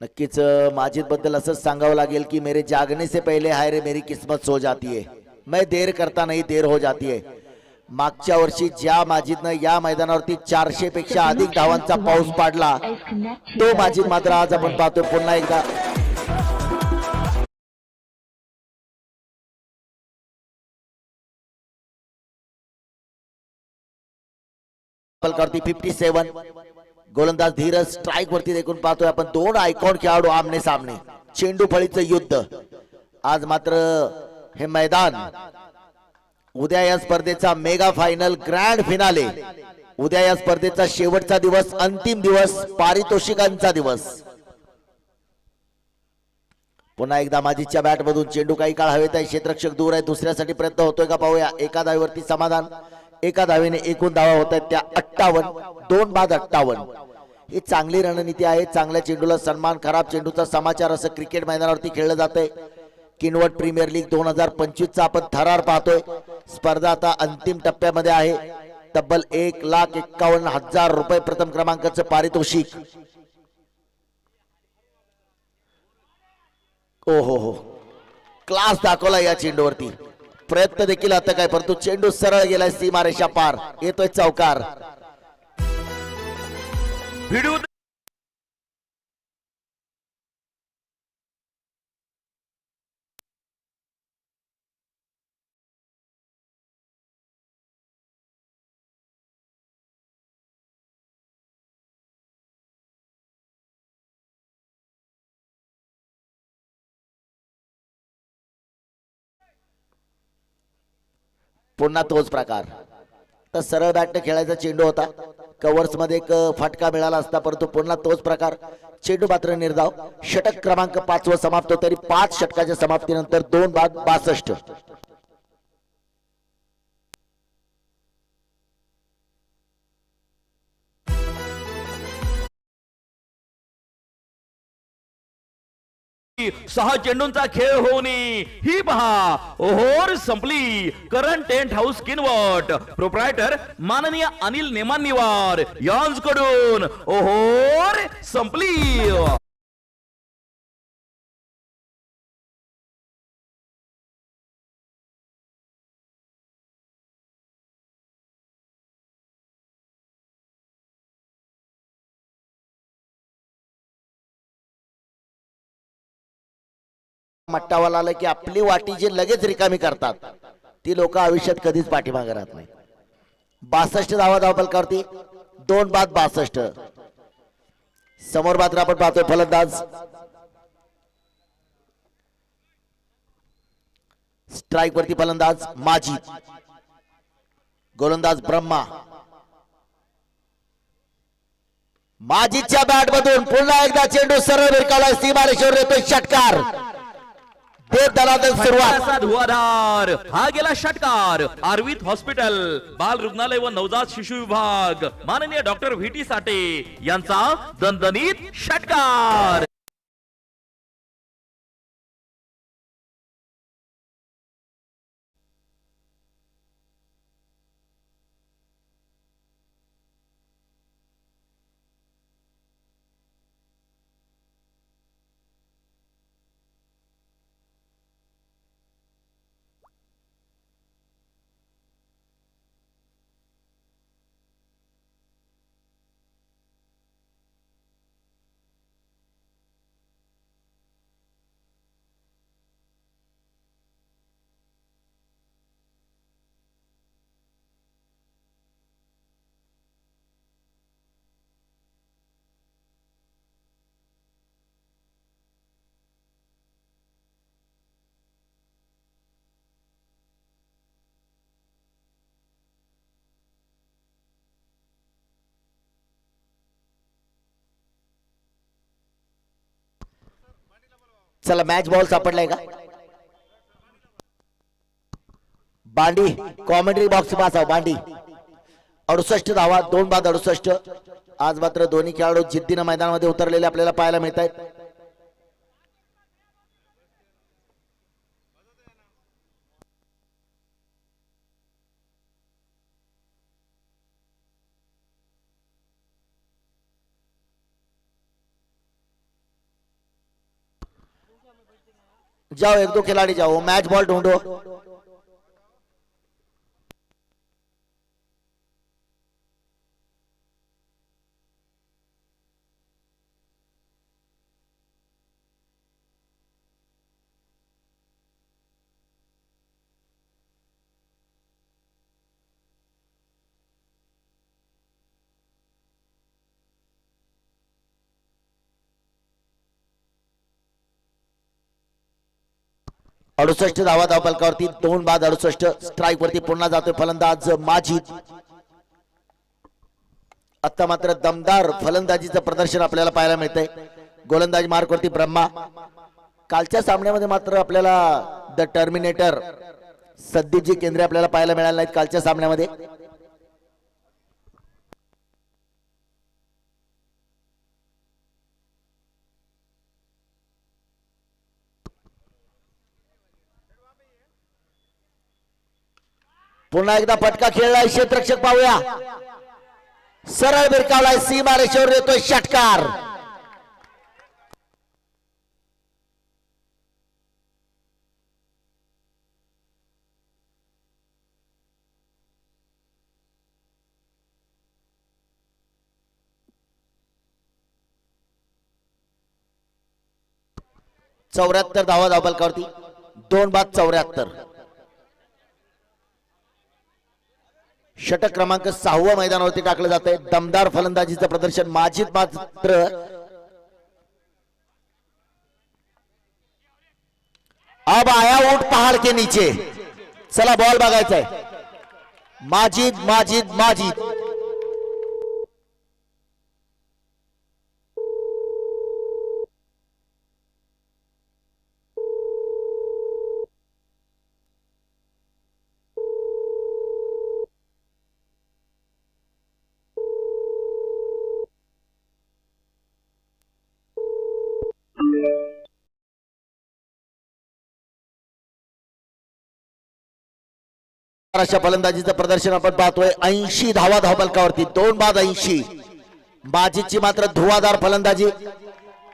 नक्कीच माजिद बद्दल असंच सांगावं लागेल की मेरे जागने से पहले हाय रे मेरी किस्मत सो जाती है, मैं देर करता नहीं देर हो जाती है। मागच्या वर्षी ज्या माजिदनं या मैदानावरती 400 पेक्षा अधिक धावांचा पाऊस पाडला, तो माजिद मात्र आज आपण पाहतोय पुन्हा एकदा फलकावरती 57। गोलंदाज धीरज स्ट्राइक वरती देखून पाहतोय आपण 2 आयकॉन खेळाडू आमने सामने, चेंडू फळीचं युद्ध। आज मात्र हे मैदान, उद्या या स्पर्धेचा मेगा फायनल ग्रँड फिनाले, उद्या या स्पर्धेचा शेवटचा दिवस, अंतिम दिवस, पारितोषिकांचा दिवस। पुन्हा एकदा माजीच्या बॅट मधून चेंडू काही काळ हवेत आहे, क्षेत्ररक्षक दूर आहे, दुसऱ्यासाठी प्रयत्न होतोय का पाहूया। एका धावेवरती समाधान, एका धावेने एकूण धावा होत आहेत त्या 58, 2 बाद 58. ही चांगली रणनीती आहे. चांगल्या चेंडूला सन्मान, खराब चेंडूचा समाचार असं क्रिकेट मैदानावरती खेळलं जातंय. किनवट प्रीमियर लीग 2025 चा आपण थरार पाहतोय. स्पर्धा आता अंतिम टप्प्यामध्ये आहे. तब्बल 1,51,000 रुपये प्रथम क्रमांकाचं पारितोषिक. ओ हो, क्लास दाखवला या चेंडूवरती. प्रयत्न देखील आता काय, परंतु चेंडू सरळ गेलाय सीमारेषा पार. येतोय चौकार. व्हिडिओ पुन्हा तोच प्रकार. तर सरळ बॅटने खेळायचा चेंडू होता. कव्हर्स मध्ये एक फटका मिळाला असता, परंतु पुन्हा तोच प्रकार. चेंडू मात्र निर्धाव. षटक क्रमांक 5 वर समाप्त होत. तरी 5 षटकाच्या समाप्तीनंतर 2 बाद 62. सहा चेंडूंचा खेळ होऊन ही पहा ओहोर संपली. Current tent house Kinwat proprietor माननीय अनिल नेमानिवार यांच्याकडून ओहोर संपली. मट्टावाला आलं की आपली वाटी जी लगेच रिकामी करतात ती लोक आयुष्यात कधीच पाठीमागे राहत नाही. 62 धावा धावपलकावरती. 2 बाद 62. समोर मात्र आपण पाहतोय फलंदाज स्ट्राइक वरती फलंदाज माजिद, गोलंदाज ब्रह्मा. माजिदच्या बॅट मधून पुन्हा एकदा चेंडू सरळ भिरकावला. सीमारेषेवर येतोय षटकार. सुरुवात. धुवाधार हा गेला षटकार. आर्वित हॉस्पिटल बाल रुग्णालय व नवजात शिशु विभाग माननीय डॉक्टर व्ही.टी. साठे यांचा दणदणीत षटकार. चला मॅच बॉल सापडलाय का? बांडी कॉमेंट्री बॉक्स पास बांडी. 68 धावा 2 बाद 68. आज मात्र दोन्ही खेळाडू जिद्दीने मैदानामध्ये उतरलेले आपल्याला पाहायला मिळत आहेत. जाओ 1-2 खिलाड़ी जाओ, मैच बॉल ढूंढो. अडुसष्ट धावा धावपलकावरती 2 बाद 68. स्ट्राइक वरती पुन्हा जातोय फलंदाज माजिद. आता मात्र दमदार फलंदाजीचं प्रदर्शन आपल्याला पाहायला मिळतंय. गोलंदाज मार्क वरती ब्रह्मा. कालच्या सामन्यामध्ये मात्र आपल्याला द टर्मिनेटर सद्दीपजी केंद्रे आपल्याला पाहायला मिळाले नाहीत कालच्या सामन्यामध्ये. पुन्हा एकदा फटका खेळलाय क्षेत्ररक्षक पाहूया. सरळ भिरकावलाय सीमा रेषेवर येतोय षटकार. चौऱ्याहत्तर धावा धावफलकावरती 2-74. षटक क्रमांक 6 मैदानावरती टाकलं जात आहे. दमदार फलंदाजीचं प्रदर्शन माजिद मात्र अब आया ऊट पहाड़ के नीचे. चला बॉल बघायचा आहे. माजिद माजिद माजिद अशा फलंदाजीचं प्रदर्शन आपण पाहतोय. 80 धावा धावफलकावरती 2-80. माजिदची मात्र धुवाधार फलंदाजी.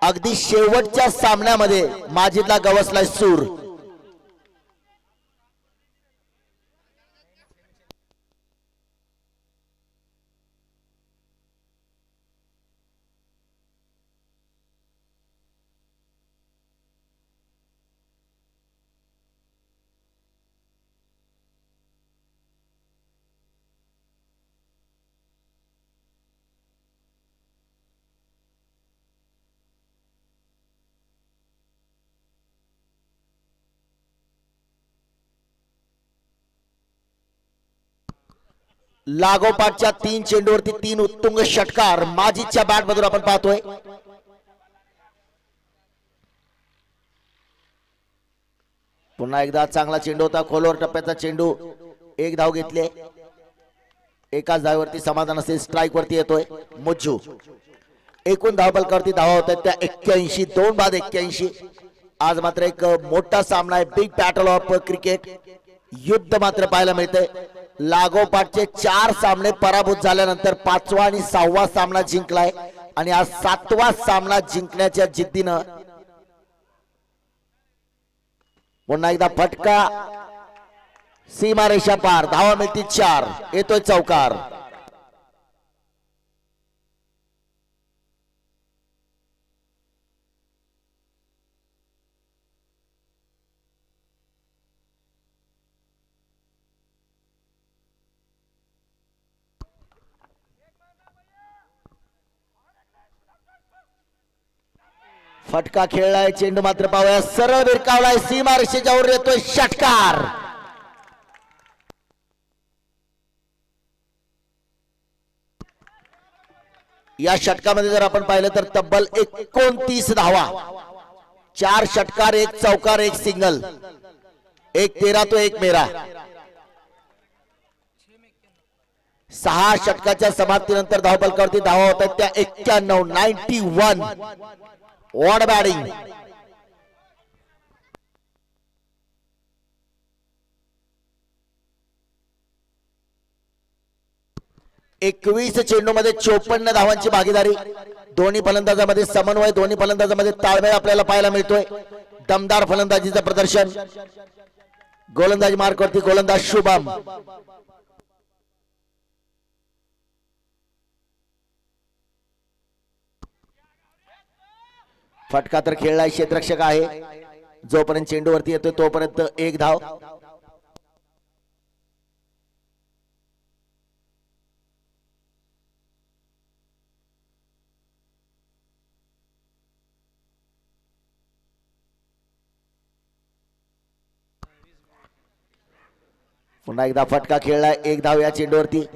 अगदी शेवटच्या सामन्यामध्ये माजिदला गवसलाय सूर. लागोपाठच्या 3 चेंडूवरती 3 उत्तुंग षटकार माजिदच्या बॅट मधून आपण पाहतोय. पुन्हा एकदा चांगला चेंडू होता. खोलवर टप्प्याचा चेंडू. 1 धाव घेतले. एकाच धावेवरती समाधान असेल. स्ट्राईक वरती येतोय मुज्जू. एकूण धावफलकावरती धावा होत आहेत त्या 81. 2-81. आज मात्र एक मोठा सामना आहे. बिग बॅटल ऑफ क्रिकेट युद्ध मात्र पाहायला मिळतंय. लागोपाठचे 4 सामने पराभूत झाल्यानंतर 5वा आणि 6वा सामना जिंकलाय आणि आज 7वा सामना जिंकण्याच्या जिद्दीनं पुन्हा एकदा फटका. सीमारेषा पार. धावा मिळतील 4. येतोय चौकार. फटका खेळलाय. चेंडू मात्र पाहूया. सरळ भिरकावलाय. सीमा रेषेच्यावर येतोय षटकार. या षटकामध्ये जर आपण पाहिलं तर तब्बल 29 धावा. 4 षटकार, 1 चौकार, 1 सिंगल. 1 तेरा तो 1 मेरा. 6 षटकाच्या समाप्तीनंतर धावफलकावरती धावा होत आहेत त्या 91. वॉड बॅटिंग. एकवीस चेंडू मध्ये 54 धावांची भागीदारी. दोन्ही फलंदाजांमध्ये समन्वय, दोन्ही फलंदाजांमध्ये ताळमेळ आपल्याला पाहायला मिळतोय. दमदार फलंदाजीचं प्रदर्शन. गोलंदाज मार्कवरती गोलंदाज शुभम. फटका तर खेळलाय. क्षेत्ररक्षक आहे. जोपर्यंत चेंडूवरती येतोय तोपर्यंत 1 धाव. पुन्हा एकदा फटका खेळलाय. 1 धाव या चेंडूवरती.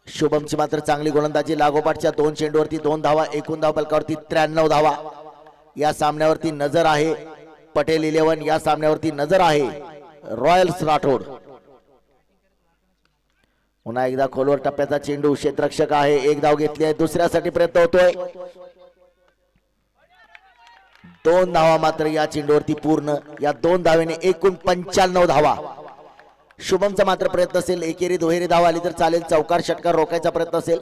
शुभमची मात्र चांगली गोलंदाजी. लागोपाठच्या 2 चेंडूवरती 2 धावा. एकूण धावफलकावरती 93 धावा. या सामन्यावरती नजर आहे पटेल 11. या सामन्यावरती नजर आहे रॉयल्स राठोड. पुन्हा एकदा खोलवर टप्प्याचा चेंडू. क्षेत्ररक्षक आहे. 1 धाव घेतली आहे. दुसऱ्यासाठी प्रयत्न होतोय. 2 धावा मात्र या चेंडूवरती पूर्ण. या 2 धावेने एकूण 95 धावा. शुभमचा मात्र प्रयत्न असेल, एकेरी दुहेरी धाव आली तर चालेल, चौकार षटकार रोखायचा प्रयत्न असेल,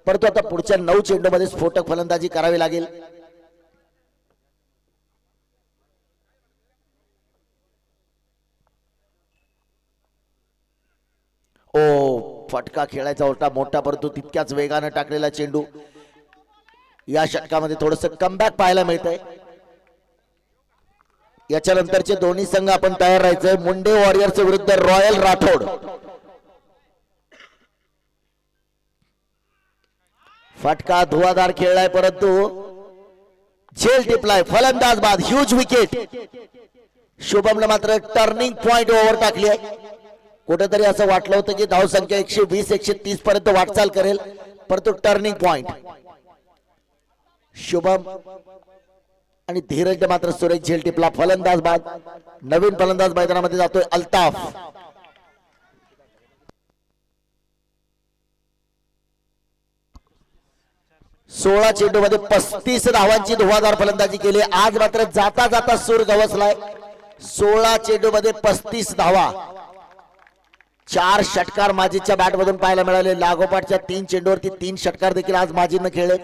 परंतु आता पुढच्या 9 चेंडूमध्ये स्फोटक फलंदाजी करावी लागेल. ओ फटका खेळायचा होता मोठा, परंतु तितक्याच वेगानं टाकलेला चेंडू. या षटकामध्ये थोडस कमबॅक पाहायला मिळतंय. याच्या नंतरचे दोन्ही संघ आपण तयार राहायचंय. मुंडे वॉरियर्स विरुद्ध रॉयल राठोड. फटका धुवाधार खेळलाय, परंतु झेल टिपलाय. फलंदाज बाद, ह्यूज विकेट. शुभमला मात्र टर्निंग पॉइंट ओव्हर टाकली आहे. कुठेतरी असं वाटलं होतं की धावसंख्या 120-130 पर्यंत वाटचाल करेल, परंतु टर्निंग पॉइंट. शुभम आणि धीरज मात्र सुरेख झेल टिपला. फलंदाज बाद. नवीन फलंदाज मैदानामध्ये जातोय अल्ताफ. सोळा चेंडू मध्ये 35 धावांची धुवाधार फलंदाजी केली. आज मात्र जाता जाता सूर गवसलाय. 16 चेंडू मध्ये 35 धावा. 4 षटकार माजीच्या बॅट मधून पाहायला मिळाले. लागोपाठच्या 3 चेंडूवरती 3 षटकार देखील आज माजीनं खेळले.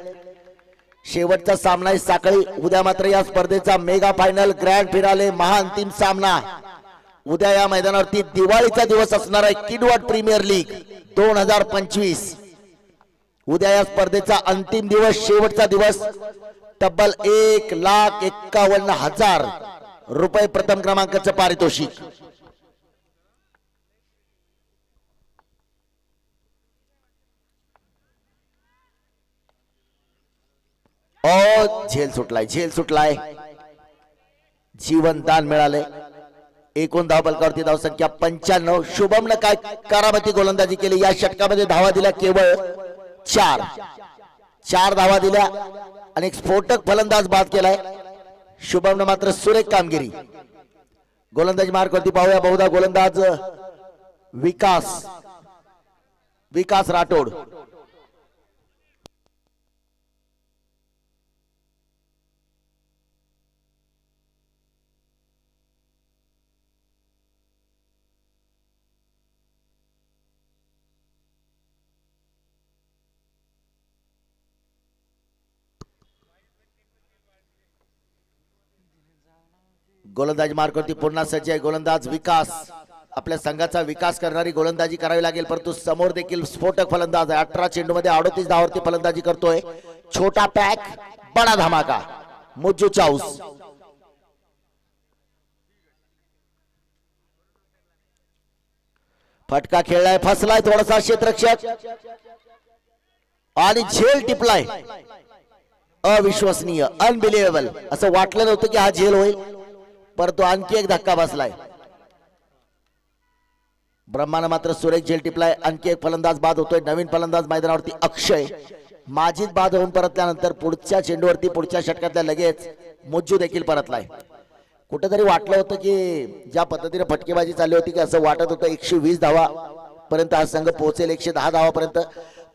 शेवटचा सामना आहे साखळी. उद्या मात्र या स्पर्धेचा मेगा फायनल, ग्रँड फिनाले, महाअंतिम सामना. उद्या या मैदानावरती दिवाळीचा दिवस असणार आहे. किडवॉट प्रीमियर लीग 2025. उद्या या स्पर्धेचा अंतिम दिवस, शेवटचा दिवस. तब्बल 1,51,000 रुपये प्रथम क्रमांकाचं पारितोषिक. झेल सुटलाय, झेल सुटलाय. जीवनदान मिळाले. एकूण धावफलकावरती धावसंख्या 95. शुभमनं काय करामती गोलंदाजी केली. या षटकामध्ये धावा दिल्या केवळ 4 धावा दिल्या आणि एक स्फोटक फलंदाज बाद केलाय. शुभमनं मात्र सुरेख कामगिरी. गोलंदाजी मार्कवरती पाहूया. बहुधा गोलंदाज विकास राठोड. गोलंदाजी मार्कवरती पुन्हा सज्ज आहे गोलंदाज विकास. आपल्या संघाचा विकास करणारी गोलंदाजी करावी लागेल, परंतु समोर देखील स्फोटक फलंदाज आहे. 18 चेंडू मध्ये 38 धावावरती फलंदाजी करतोय. छोटा पॅक बडा धमाका, मुज्जू चाऊस. फटका खेळलाय, फसलाय थोडासा क्षेत्ररक्षक आणि झेल टिपलाय. अविश्वसनीय, अनबिलिव्हेबल. असं वाटलं नव्हतं की हा झेल होईल, परंतु आणखी एक धक्का बसलाय. ब्रह्मानं मात्र सुरेख झेल टिपलाय. आणखी एक फलंदाज बाद होतोय. नवीन फलंदाज मैदानावरती अक्षय. माजीद बाद होऊन परतल्यानंतर पुढच्या चेंडूवरती पुढच्या षटकातल्या लगेच मुज्जू देखील परतलाय. कुठेतरी वाटलं होतं की ज्या पद्धतीने फटकेबाजी चालली होती की असं वाटत होतं 120 धावा पर्यंत हा संघ पोहोचेल, 110 धावापर्यंत,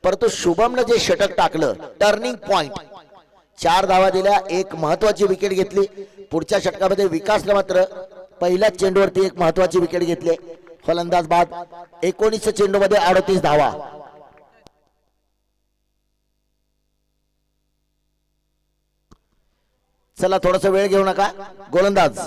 परंतु शुभमनं जे षटक टाकलं, टर्निंग पॉइंट. 4 धावा दिल्या, एक महत्वाची विकेट घेतली. पुढच्या षटकामध्ये विकासला मात्र पहिल्याच चेंडूवरती एक महत्वाची विकेट घेतली. फलंदाज बाद. 19 चेंडू मध्ये 38 धावा. चला थोडासा वेळ घेऊ नका. गोलंदाज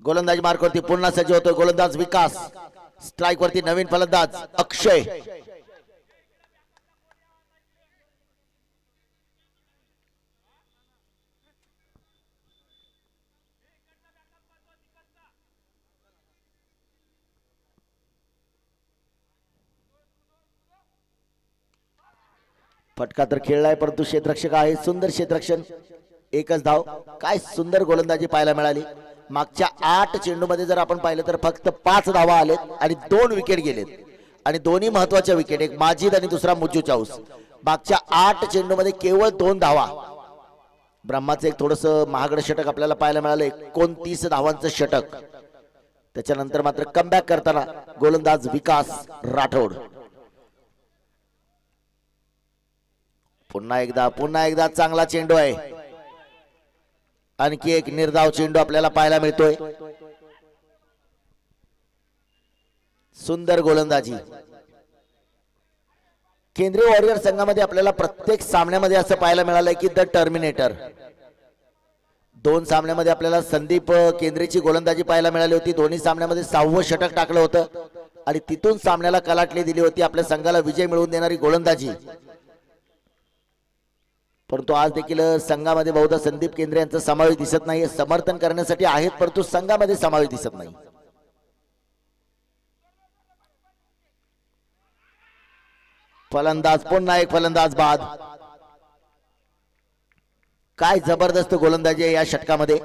गोलंदाजी मार्कवरती पुन्हा सज्ज होतोय गोलंदाज विकास. स्ट्राइक वरती नवीन फलंदाज अक्षय. फटका तर खेळलाय, परंतु क्षेत्ररक्षक आहे. सुंदर क्षेत्ररक्षण, एकच धाव. काय सुंदर गोलंदाजी पाहायला मिळाली. मागच्या 8 चेंडू मध्ये जर आपण पाहिलं तर फक्त 5 धावा आलेत आणि 2 विकेट गेलेत, आणि दोन्ही महत्वाच्या विकेट, एक माजीद आणि दुसरा मुज्जू चाऊस. मागच्या 8 चेंडू मध्ये केवळ 2 धावा. ब्रह्माचं एक थोडस महागड षटक आपल्याला पाहायला मिळालं, 29 धावांचं षटक. त्याच्यानंतर मात्र कमबॅक करताना गोलंदाज विकास राठोड. पुन्हा एकदा चांगला चेंडू आहे. आणखी एक निर्धाव चेंडू आपल्याला पाहायला मिळतोय. सुंदर गोलंदाजी. केंद्रीय वॉरियर संघामध्ये आपल्याला प्रत्येक सामन्यामध्ये असं पाहायला मिळालंय की द टर्मिनेटर. 2 सामन्यामध्ये आपल्याला संदीप केंद्रेची गोलंदाजी पाहायला मिळाली होती. दोन्ही सामन्यामध्ये 6वं षटक टाकलं होतं आणि तिथून सामन्याला कलाटणी दिली होती. आपल्या संघाला विजय मिळवून देणारी गोलंदाजी. परंतु आज देखील संघामध्ये बहुधा संदीप केंद्रे यांचा समावेश दिसत नाही. समर्थन करण्यासाठी आहेत परंतु संघामध्ये समावेश दिसत नाही. फलंदाज पुन्हा एक फलंदाज बाद. काय जबरदस्त गोलंदाजी आहे या षटकामध्ये.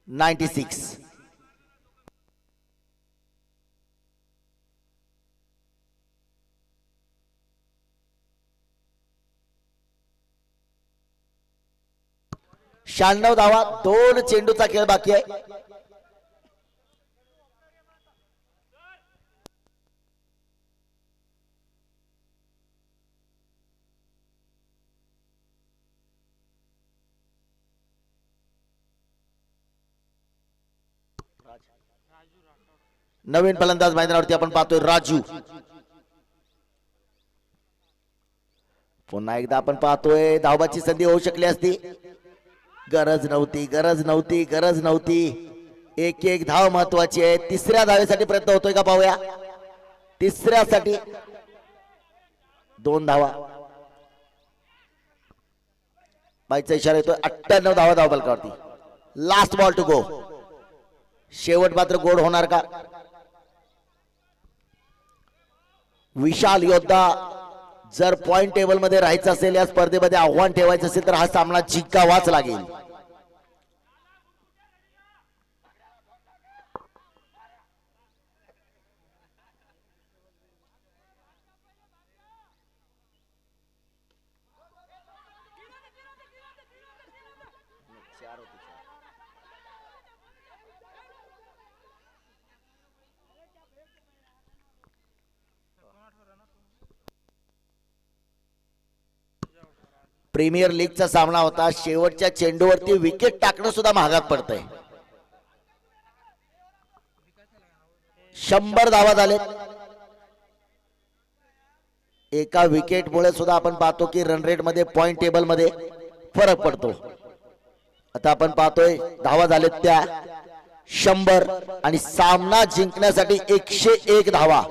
$96. शहाण्णव धावा. 2 चेंडूचा खेळ बाकी आहे. नवीन फलंदाज मैदानावरती आपण पाहतोय राजू. पुन्हा एकदा आपण पाहतोय धावबाची संधी होऊ शकली असती. गरज नव्हती. एक धाव महत्वाची आहे. तिसऱ्या धावेसाठी प्रयत्न होतोय का पाहूया. तिसऱ्यासाठी 2 धावा. बाईचा इशारा येतोय. 98 धावा धावफलकावरती. Last ball to go. शेवट मात्र गोड होणार का. विशाल योद्धा जर पॉइंट टेबल मध्ये राहायचं असेल, या स्पर्धेमध्ये आव्हान ठेवायचं असेल तर हा सामना जिंकावाच लागेल. प्रीमियर लीगचा सामना होता. शेवटच्या चेंडूवरती विकेट टाकणं सुद्धा महागात पडतंय. 100 धावा झाले. एका विकेटमुळे सुद्धा आपण पाहतो की रन रेट मध्ये पॉइंट टेबल मध्ये फरक पडतो. आता आपण पाहतोय धावा झालेत त्या 100 आणि सामना जिंकण्यासाठी 101 धावा.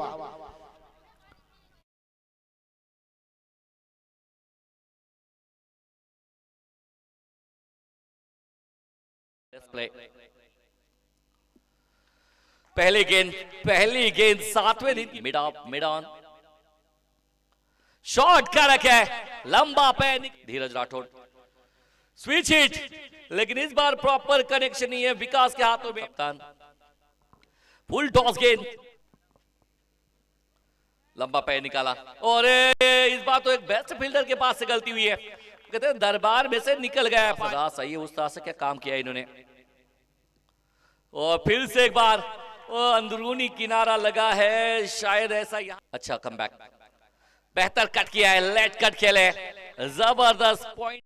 पहली गेंद 7वें दिन मिड ऑन. शॉट का रखा है लंबा पे. धीरज राठौड़ स्विच हिट, लेकिन इस बार प्रॉपर कनेक्शन नहीं है विकास के हाथों में. कप्तान फुल टॉस गेंद, लंबा पैर निकाला और इस बार तो एक बेस्ट फील्डर के पास से गलती हुई है. कहते हैं दरबार में से निकल गया. सही है, उस तरह से क्या काम किया इन्होंने. और फिर से एक बार अंदरूनी किनारा लगा है, शायद ऐसा यहाँ. अच्छा कम बैक, बेहतर कट किया है, लेट कट खेले, जबरदस्त पॉइंट.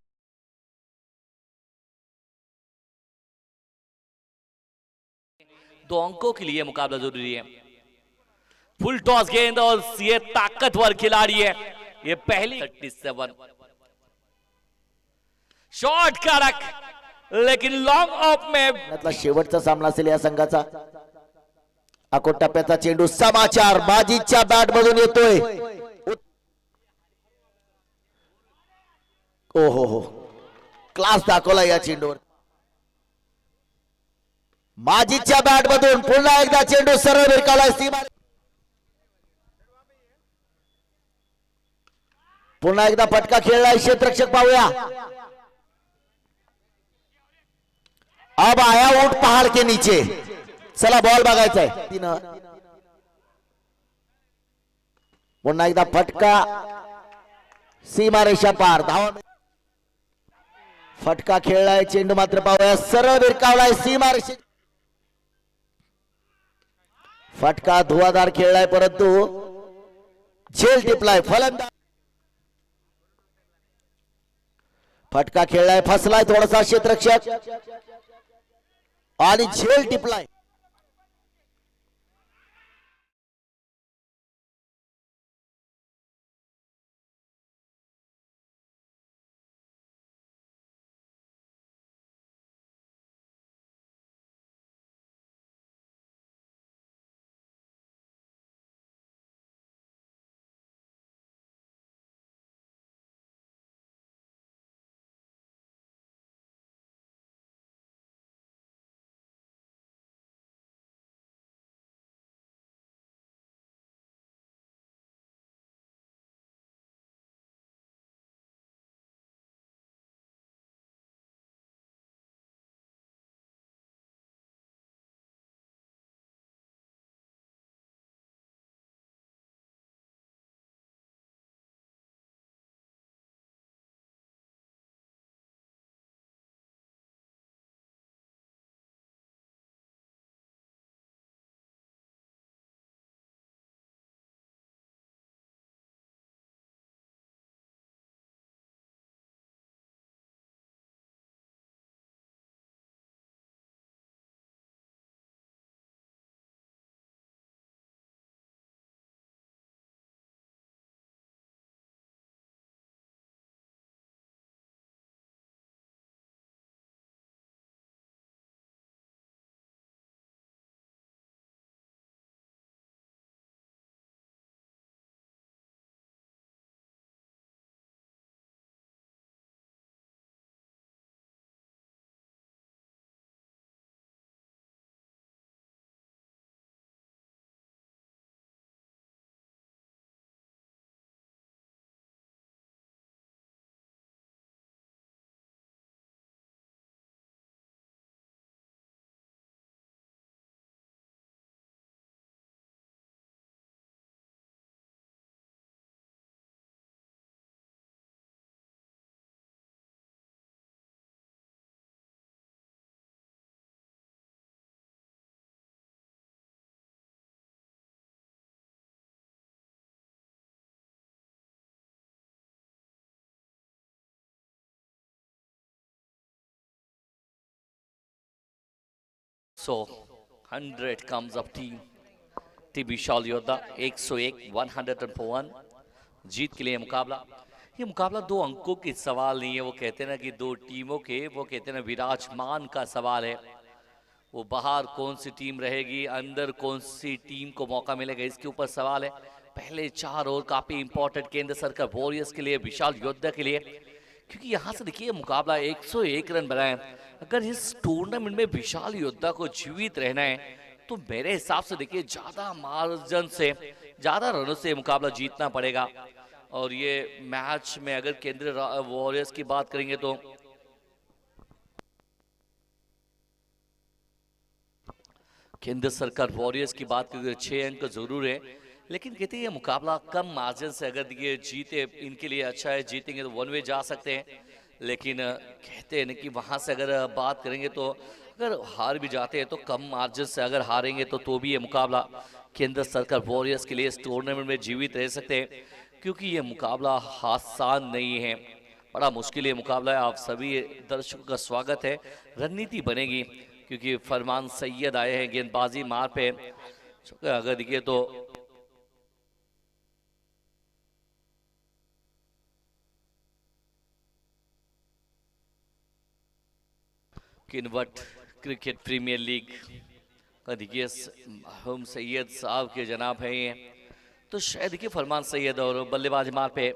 दो अंकों के लिए मुकाबला जरूरी है. फुल टॉस गेंद और ये ताकतवर खिलाड़ी है. ये पहली 37 शॉट का रख, लेकिन लॉन्ग ऑफ में शेवटचा सामना असेल या संघाचा. अकोट टप्प्याचा चेंडू. समाचार माजीच्या बॅट मधून येतोय. हो क्लास दाखवला या चेंडूवर. माजीच्या बॅट मधून पुन्हा एकदा चेंडू सरळ भिरकावला. पुन्हा एकदा फटका खेळलाय क्षेत्ररक्षक. पाहूया. अब आया ऊंट पहाड़ के नीचे. चला बॉल बघायचा आहे. पुन्हा एकदा फटका सीमारेषा पार धावा फटका खेळलाय चेंडू मात्र पाहूया सरळ विरकावलाय सीमारेषे फटका धुवाधार खेळलाय परंतु झेल टिपलाय फलंदाज फटका खेळलाय फसलाय थोडासा क्षेत्ररक्षक आणि झेल टिपलाय So 100 comes up team विशाल योद्धा 101 101 जीत के लिए मुकाबला। ये मुकाबला दो अंकों की सवाल नहीं है, वो कहते हैं ना कि दो टीमों के, वो कहते हैं ना विराजमान का सवाल है। वो बाहर कौन सी टीम रहेगी, अंदर कौन सी टीम को मौका मिलेगा, इसके ऊपर सवाल है। पहले 4 ओवर काफी इंपॉर्टेंट केंद्र सरकार वॉरियर्स के लिए, विशाल योद्धा के लिए, क्योंकि यहाँ से देखिए मुकाबला 101 रन बनाए। अगर इस टूर्नामेंट में विशाल योद्धा को जीवित रहना है तो मेरे हिसाब से देखिए ज्यादा मार्जिन से, ज्यादा रनों से मुकाबला जीतना पड़ेगा। और ये मैच में अगर केंद्रीय वॉरियर्स की बात करेंगे तो केंद्र सरकार वॉरियर्स की बात करेंगे 6 अंक जरूर है, लेकिन कहते हैं ये मुकाबला कम मार्जिन से अगर ये जीते इनके लिए अच्छा है, जीतेंगे तो 1 वे जा सकते हैं। लेकिन कहते हैं ना कि वहां से अगर बात करेंगे तो अगर हार भी जाते हैं तो कम मार्जिन से अगर हारेंगे तो भी ये मुकाबला केंद्र सरकार वॉरियर्स के लिए इस टूर्नामेंट में जीवित रह सकते हैं, क्योंकि ये मुकाबला आसान नहीं है, बड़ा मुश्किल ये मुकाबला है। आप सभी दर्शकों का स्वागत है। रणनीति बनेगी क्योंकि फरमान सैयद आए हैं गेंदबाजी मार पे। अगर देखिए तो किन्वट क्रिकेट प्रीमियर लीग का देखिए हम सैयद साहब के जनाब हैं ये, तो शायद देखिए फरमान सैयद और बल्लेबाज मार पे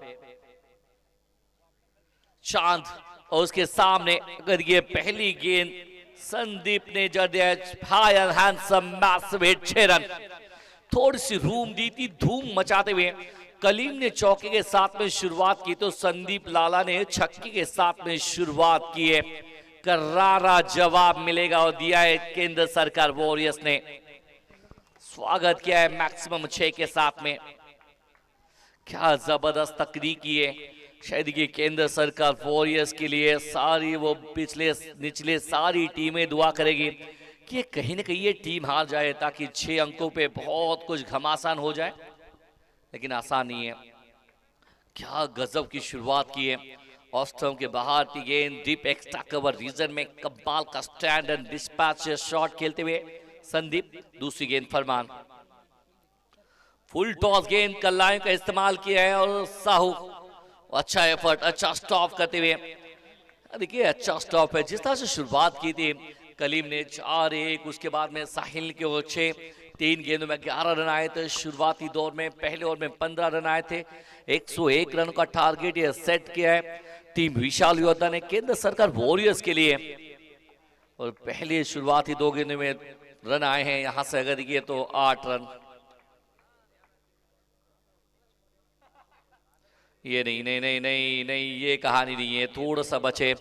चांद, और उसके सामने अगर देखिए पहली गेंद संदीप ने जड़ दिया, high and handsome massive hit 6 run. थोड़ी सी रूम दी थी धूम मचाते हुए कलीम ने चौके के साथ में शुरुआत की तो संदीप लाला ने छक्के के साथ में शुरुआत की है। करारा जवाब मिलेगा और दिया है केंद्र सरकार वॉरियर्स ने। स्वागत किया है मैक्सिमम 6 के साथ में। क्या जबरदस्त तकनीकी है। शायद ये केंद्र सरकार वॉरियर्स के लिए सारी वो पिछले निचले सारी टीमें दुआ करेगी कि कहीं ना कहीं ये टीम हार जाए ताकि 6 अंकों पे बहुत कुछ घमासान हो जाए, लेकिन आसान नहीं है। क्या गजब की शुरुआत की है। ऑस्ट्रम के बाहर की गेंद डीप एक्स्ट्रा कवर रीजन में कमाल का स्टैंड एंड डिस्पैच शॉट खेलते हुए संदीप। दूसरी गेंद फरमान, फुल टॉस गेंद कल्लायों का इस्तेमाल किया है और साहू अच्छा एफर्ट, अच्छा स्टॉप करते हुए। देखिए अच्छा स्टॉप है। जिस तरह से शुरुआत की थी कलीम ने 4-1, उसके बाद में साहिल के 6, 3 गेंदों में 11 रन आए थे। शुरुआती दौर में पहले ओवर में 15 रन आए थे। 101 रन का टारगेट ये सेट किया है टीम विशाल योद्धा ने केंद्र सरकार वॉरियर्स के लिए। और पहले शुरुआती 2 गेंदों में रन आए हैं यहां से अगर देखिए तो 8 रन। ये नहीं, ये कहानी नहीं है, थोड़ा सा बचे।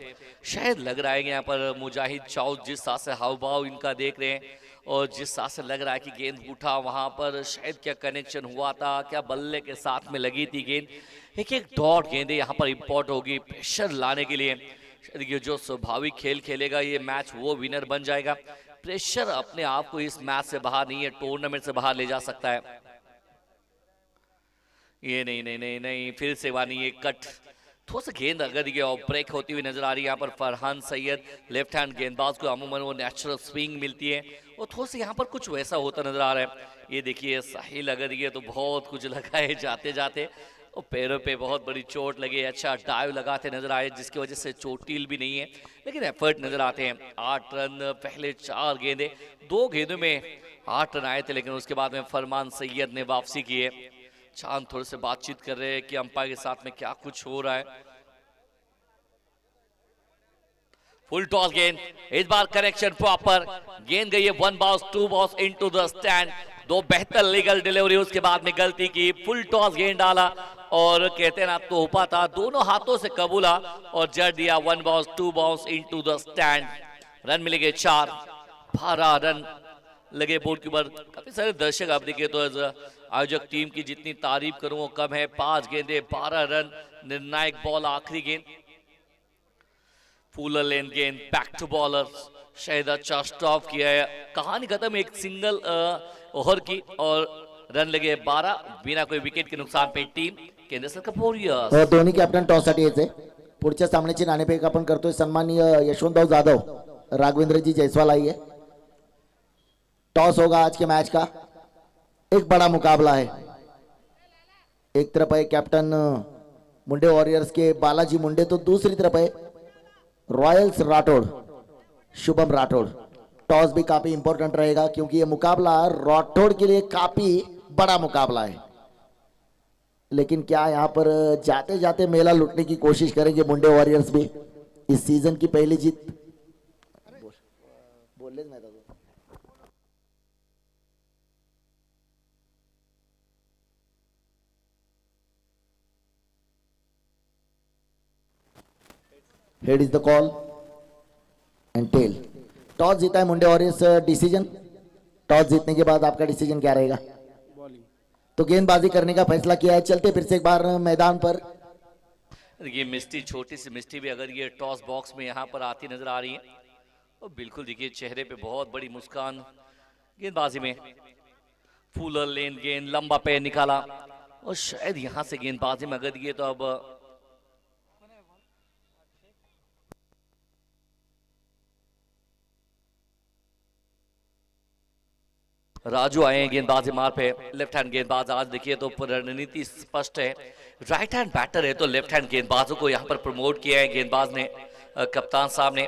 शायद लग रहा है कि यहाँ पर मुजाहिद चाउ जिस साथ से हाव भाव इनका देख रहे हैं और जिस साथ से लग रहा है कि गेंद उठा वहां पर शायद क्या कनेक्शन हुआ था, क्या बल्ले के साथ में लगी थी गेंद। एक डॉट गेंदे यहाँ पर इंपॉर्ट होगी प्रेशर लाने के लिए। शायद ये जो स्वाभाविक खेल खेलेगा ये मैच वो विनर बन जाएगा। प्रेशर अपने आप को इस मैच से बाहर नहीं है, टूर्नामेंट से बाहर ले जा सकता है। ये नहीं, फिर से वानी ये कट थोड़ा सा गेंद अगर ये ब्रेक होती हुई नजर आ रही है। यहाँ पर फरहान सैयद लेफ्ट हैंड गेंदबाज को अमूमन वो नेचुरल स्विंग मिलती है और थोड़ा सा यहाँ पर कुछ वैसा होता नजर आ रहा है। ये देखिए साहिल अगर ये तो बहुत कुछ लगाए जाते जाते और पैरों पे बहुत बड़ी चोट लगी। अच्छा डाइव लगाते नजर आए जिसकी वजह से चोटिल भी नहीं है, लेकिन एफर्ट नजर आते हैं। 8 रन पहले 4 गेंदे, 2 गेंदों में 8 रन आए थे, लेकिन उसके बाद में फरमान सैयद ने वापसी की है। चांद थोड़े से बातचीत कर रहे हैं कि अंपायर के साथ में क्या कुछ हो रहा है। फुल टॉस गेंद, इस बार कनेक्शन प्रॉपर, गेंद गई है 1 balls 2 balls into the stand. 2 बेहतर लीगल डिलीवरी, उसके बाद में गलती की। फुल टॉस गेंद डाला और कहते हैं ना तोहफा था, दोनों हाथों से कबूला और जड़ दिया 1 balls 2 balls into the stand. Run मिलेंगे 4, 12 रन लगे बोर्ड के ऊपर। काफी सारे दर्शक आप देखिए तो आयोजक टीम की जितनी तारीफ करूं वो कम है। 5 गेंदे 12 रन, निर्णायक बॉल आखिरी गेंद। फूलर लेन गेंद बैक टू बॉलर, शायद अच्छा स्टॉप किया है। कहानी खत्म एक सिंगल ओवर की और रन लगे 12 बिना कोई विकेट के नुकसान पे टीम केंद्र सरकार वॉरियर्स। दोन्ही कॅप्टन टॉस साठी यायचे। पुढच्या सामन्याची नाणेफेक आपण करतोय। सन्माननीय यशवंतराव जाधव, राघवेंद्र जी जायसवाल आई है। टॉस होगा आज के मैच का। एक बड़ा मुकाबला है। एक तरफ है कैप्टन मुंडे वॉरियर्स के बालाजी मुंडे, तो दूसरी तरफ है रॉयल्स राठौड़ शुभम राठौड़। टॉस भी काफी इंपॉर्टेंट रहेगा क्योंकि ये मुकाबला राठौड़ के लिए काफी बड़ा मुकाबला है। लेकिन क्या यहाँ पर जाते जाते मेला लुटने की कोशिश करेंगे मुंडे वॉरियर्स भी? इस सीजन की पहली जीत। बोल head is the call and tail. Toss जीता है मुंडे वॉरियर्स। डिसीजन, टॉस जीतने के बाद आपका डिसीजन क्या रहेगा? तो गेंदबाजी करने का फैसला किया है। चलते फिर से एक बार मैदान पर। ये मिस्टी, छोटी सी मिस्टी भी अगर ये टॉस बॉक्स में यहाँ पर आती नजर आ रही है और बिल्कुल देखिए चेहरे पे बहुत बड़ी मुस्कान। गेंदबाजी में फूलर लेन गेंद लंबा पैर निकाला और शायद यहाँ से गेंदबाजी में अगर ये तो अब राजू आए हैं गेंदबाजी मार पे। लेफ्ट हैंड गेंदबाज आज देखिए तो रणनीति स्पष्ट है। राइट हैंड बैटर है तो लेफ्ट हैंड गेंदबाजों को यहाँ पर प्रमोट किया है गेंदबाज ने, कप्तान साहब ने।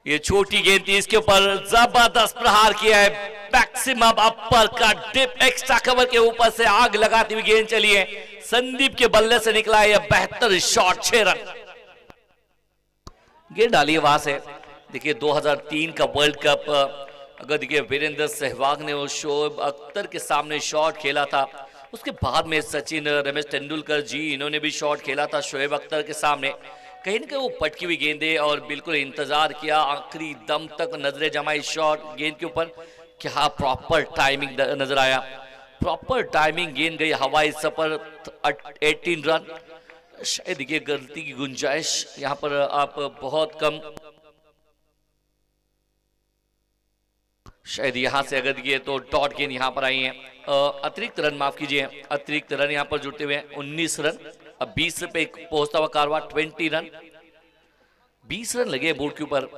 ये छोटी गेंद थी, इसके ऊपर जबरदस्त प्रहार किया है। मैक्सिमम अपर का डिप एक्स्ट्रा कवर के ऊपर से आग लगाती हुई गेंद चली है। संदीप के बल्ले से निकला है यह बेहतर शॉट। 6 रन गेंद डाली है वहां से। देखिए 2003 का वर्ल्ड कप अगर देखिए वीरेंद्र सहवाग ने वो शोएब अख्तर के सामने शॉट खेला था। उसके बाद में सचिन, रमेश तेंदुलकर जी इन्होंने भी शॉट खेला था शोएब अख्तर के सामने। कहीं ना कहीं वो पटकी हुई गेंदे और बिल्कुल इंतजार किया, आखिरी दम तक नजरें जमाई शॉट गेंद के ऊपर। क्या प्रॉपर टाइमिंग नजर आया। प्रॉपर टाइमिंग, गेंद गई हवाई सफर, 18 रन। शायद ये गलती की गुंजाइश यहाँ पर आप बहुत कम, शायद यहाँ से अगर ये तो डॉट गेंद यहाँ पर आई है। अतिरिक्त रन, माफ कीजिए, अतिरिक्त रन यहाँ पर जुड़ते हुए 19 रन। अब 20 पे पहुंचता हुआ कारवा 20 रन, 20 रन लगे बोर्ड के ऊपर।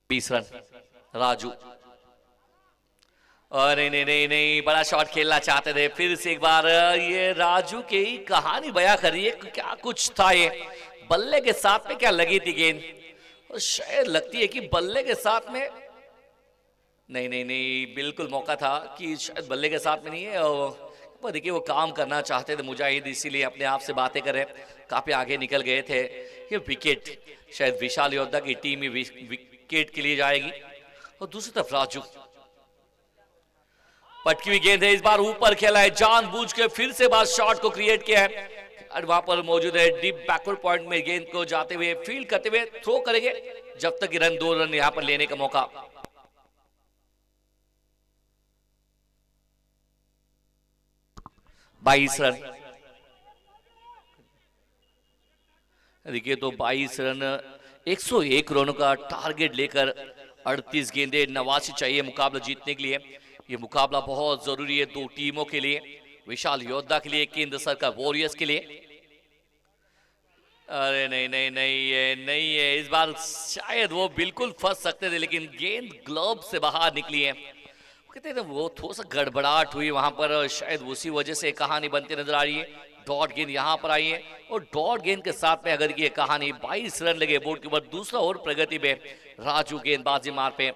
रन राजू, नहीं नहीं नहीं नहीं, बड़ा शॉट खेलना चाहते थे। फिर से एक बार ये राजू की ही कहानी बयां कर रही है, क्या कुछ था ये। बल्ले के साथ में क्या लगी थी गेंद, और शायद लगती है कि बल्ले के साथ में, नहीं नहीं नहीं, बिल्कुल मौका था कि शायद बल्ले के साथ में नहीं है। और देखिए वो काम करना चाहते थे मुजाहिद, इसीलिए अपने आप से बातें करें, काफी आगे निकल गए थे। ये विकेट शायद विशाल योद्धा की टीम ही विकेट के लिए जाएगी। और दूसरी तरफ राजू, पटकी हुई गेंद है, इस बार ऊपर खेला है जानबूझ के, फिर से बार शॉट को क्रिएट किया है। और वहां पर मौजूद है डीप बैकवर्ड पॉइंट में गेंद को जाते हुए फील्ड करते हुए थ्रो करेंगे, जब तक रन 2 रन यहां पर लेने का मौका। बाईस रन, देखिए तो 22 रन, 101 रनों का टारगेट लेकर 38 गेंदें 89 चाहिए मुकाबला जीतने के लिए। ये मुकाबला बहुत जरूरी है दो टीमों के लिए, विशाल योद्धा के लिए, केंद्र सरकार वॉरियर्स के लिए। अरे नहीं नहीं नहीं, ये नहीं है, इस बार शायद वो बिल्कुल फंस सकते थे, लेकिन गेंद ग्लोव से बाहर निकली है। कहते थे वो थोड़ा सा गड़बड़ाहट हुई वहां पर, शायद उसी वजह से कहानी बनती नजर आ रही है। डॉट गेंद यहां पर आई है, और डॉट गेंद के साथ में अगर ये कहानी 22 रन लगे बोर्ड के ऊपर, दूसरा और प्रगति पे राजू गेंदबाजी मार पे।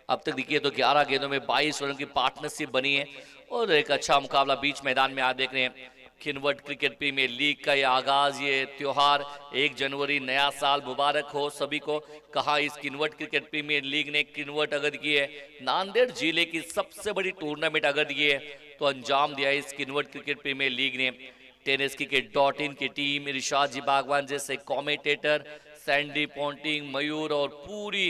अब तक देखिए तो 11 गेंदों में 22 रनों की पार्टनरशिप बनी है, और एक अच्छा मुकाबला बीच मैदान में आज देख रहे हैं। किन्वट क्रिकेट प्रीमियर लीग का ये आगाज, ये त्योहार 1 जनवरी, नया साल मुबारक हो सभी को। कहा इस किन्वट क्रिकेट प्रीमियर लीग ने किन्वट अगर की है, नांदेड़ जिले की सबसे बड़ी टूर्नामेंट अगर की है, तो अंजाम दिया इस किन्वट क्रिकेट प्रीमियर लीग ने। टेनिस क्रिकेट.in की टीम, इरशाद जी बागवान जैसे कॉमेंटेटर, सैंडी पॉन्टिंग, मयूर और पूरी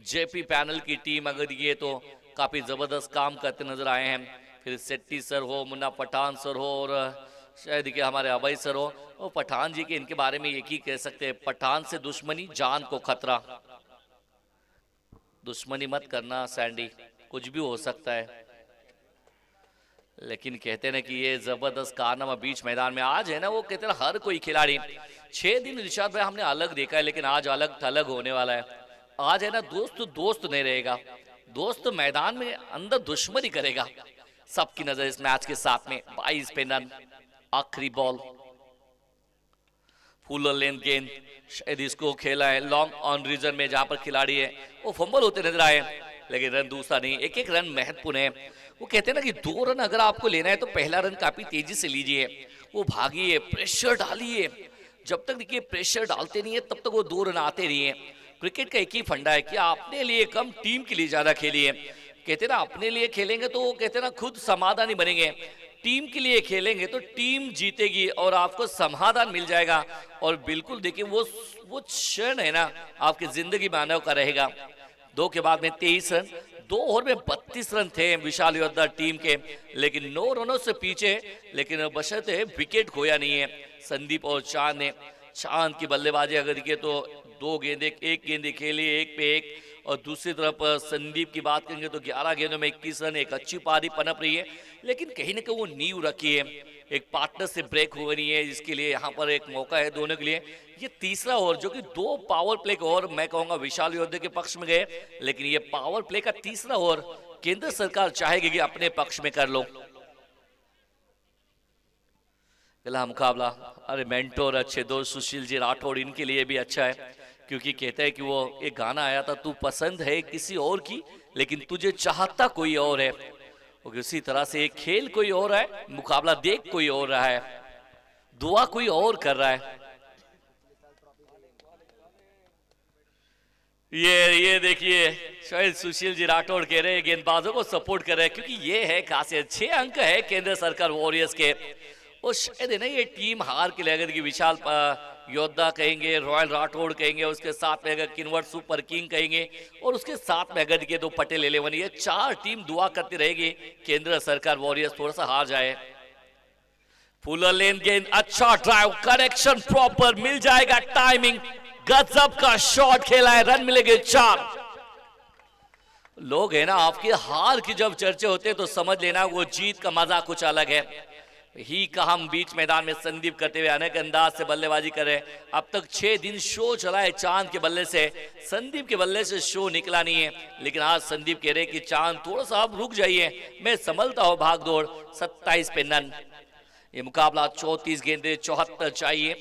जेपी पैनल की टीम अगर ये तो काफी जबरदस्त काम करते नजर आए हैं। फिर सेट्टी सर हो, मुन्ना पठान सर हो, और शायद कि हमारे अभय सर हो। और पठान जी के इनके बारे में एक ही कह सकते हैं, पठान से दुश्मनी जान को खतरा। दुश्मनी मत करना सैंडी, कुछ भी हो सकता है। लेकिन कहते हैं कि ये जबरदस्त कारनामा बीच मैदान में आज है ना, वो कहते हैं हर कोई खिलाड़ी 6 दिन रिचार्ड भाई हमने अलग देखा है, लेकिन आज अलग थलग होने वाला है। आज है ना दोस्त दोस्त नहीं रहेगा, दोस्त मैदान में अंदर दुश्मनी करेगा। सबकी नजर इस मैच के साथ में। 22 पे रन, आखिरी बॉल, फुल लेंथ गेंद, शायद इसको खेला है लॉन्ग ऑन रीजन में, जहां पर खिलाड़ी है वो फंबल होते नजर आए, लेकिन रन दूसरा नहीं। एक एक रन महत्वपूर्ण है। वो कहते हैं ना कि 2 रन अगर आपको लेना है तो पहला रन काफी तेजी से लीजिए, वो भागिए, प्रेशर डालिए। जब तक देखिए प्रेशर डालते नहीं है तब तक वो 2 रन आते नहीं है। क्रिकेट का एक ही फंडा है कि अपने लिए कम, टीम के लिए ज्यादा खेलिए। कहते ना अपने लिए खेलेंगे तो कहते ना खुद समाधान ही बनेंगे, टीम के लिए खेलेंगे तो टीम जीतेगी और आपको समाधान मिल जाएगा। और बिल्कुल देखिए वो क्षण है ना आपकी जिंदगी मानव का रहेगा। 2 के बाद में 23 रन, 2 ओवर में 32 रन थे विशाल योद्धा टीम के, लेकिन 9 रनों से पीछे, लेकिन बशर्ते विकेट खोया नहीं है संदीप और चांद ने। चांद की बल्लेबाजी अगर देखिए तो 2 गेंदे, 1 गेंदे खेली, 1 पे 1। और दूसरी तरफ संदीप की बात करेंगे तो 11 गेंदों में 21 रन, एक अच्छी पारी पनप रही है, लेकिन कहीं ना कहीं वो नींव रखी है। एक पार्टनर से ब्रेक हो रही है, जिसके लिए यहाँ पर एक मौका है दोनों के लिए। ये तीसरा ओवर जो कि 2 पावर प्ले का ओवर मैं कहूंगा विशाल योद्धे के पक्ष में गए, लेकिन ये पावर प्ले का तीसरा ओवर केंद्र सरकार चाहेगी कि अपने पक्ष में कर लो। पहला मुकाबला, अरे मेंटोर अच्छे दोस्त सुशील जी राठौड़, इनके लिए भी अच्छा है, क्योंकि कहते हैं कि वो एक गाना आया था, तू पसंद है किसी और की लेकिन तुझे चाहता कोई और है। उसी तरह से एक खेल कोई और है, मुकाबला देख कोई और रहा है, दुआ कोई और कर रहा है। ये देखिए शायद सुशील जी राठौड़ कह रहे हैं गेंदबाजों को सपोर्ट कर रहे हैं, क्योंकि ये है खासियत। 6 अंक है केंद्र सरकार वॉरियर्स के, और शायद है ना ये टीम हार के लिए अगर कि विशाल योद्धा कहेंगे, रॉयल राठौड़ कहेंगे, उसके साथ में अगर किन्वर्ट सुपर किंग कहेंगे और उसके साथ में अगर के तो पटेल 11, ये 4 टीम दुआ करती रहेगी केंद्र सरकार वॉरियर्स थोड़ा सा हार जाए। फुलर लेन गेंद, अच्छा ड्राइव, करेक्शन प्रॉपर, मिल जाएगा टाइमिंग, गजब का शॉट खेला है, रन मिलेंगे 4। लोग है ना आपकी हार की जब चर्चे होते हैं तो समझ लेना वो जीत का मजा कुछ अलग है। ही का हम बीच मैदान में संदीप करते हुए अनेक अंदाज से बल्लेबाजी कर रहे हैं। अब तक 6 दिन शो चला है चांद के बल्ले से, संदीप के बल्ले से शो निकला नहीं है, लेकिन आज संदीप कह रहे कि चांद थोड़ा सा आप रुक जाइए, मैं संभलता हूं भाग दौड़। 27 पे नन। ये मुकाबला 34 गेंदे 74 चाहिए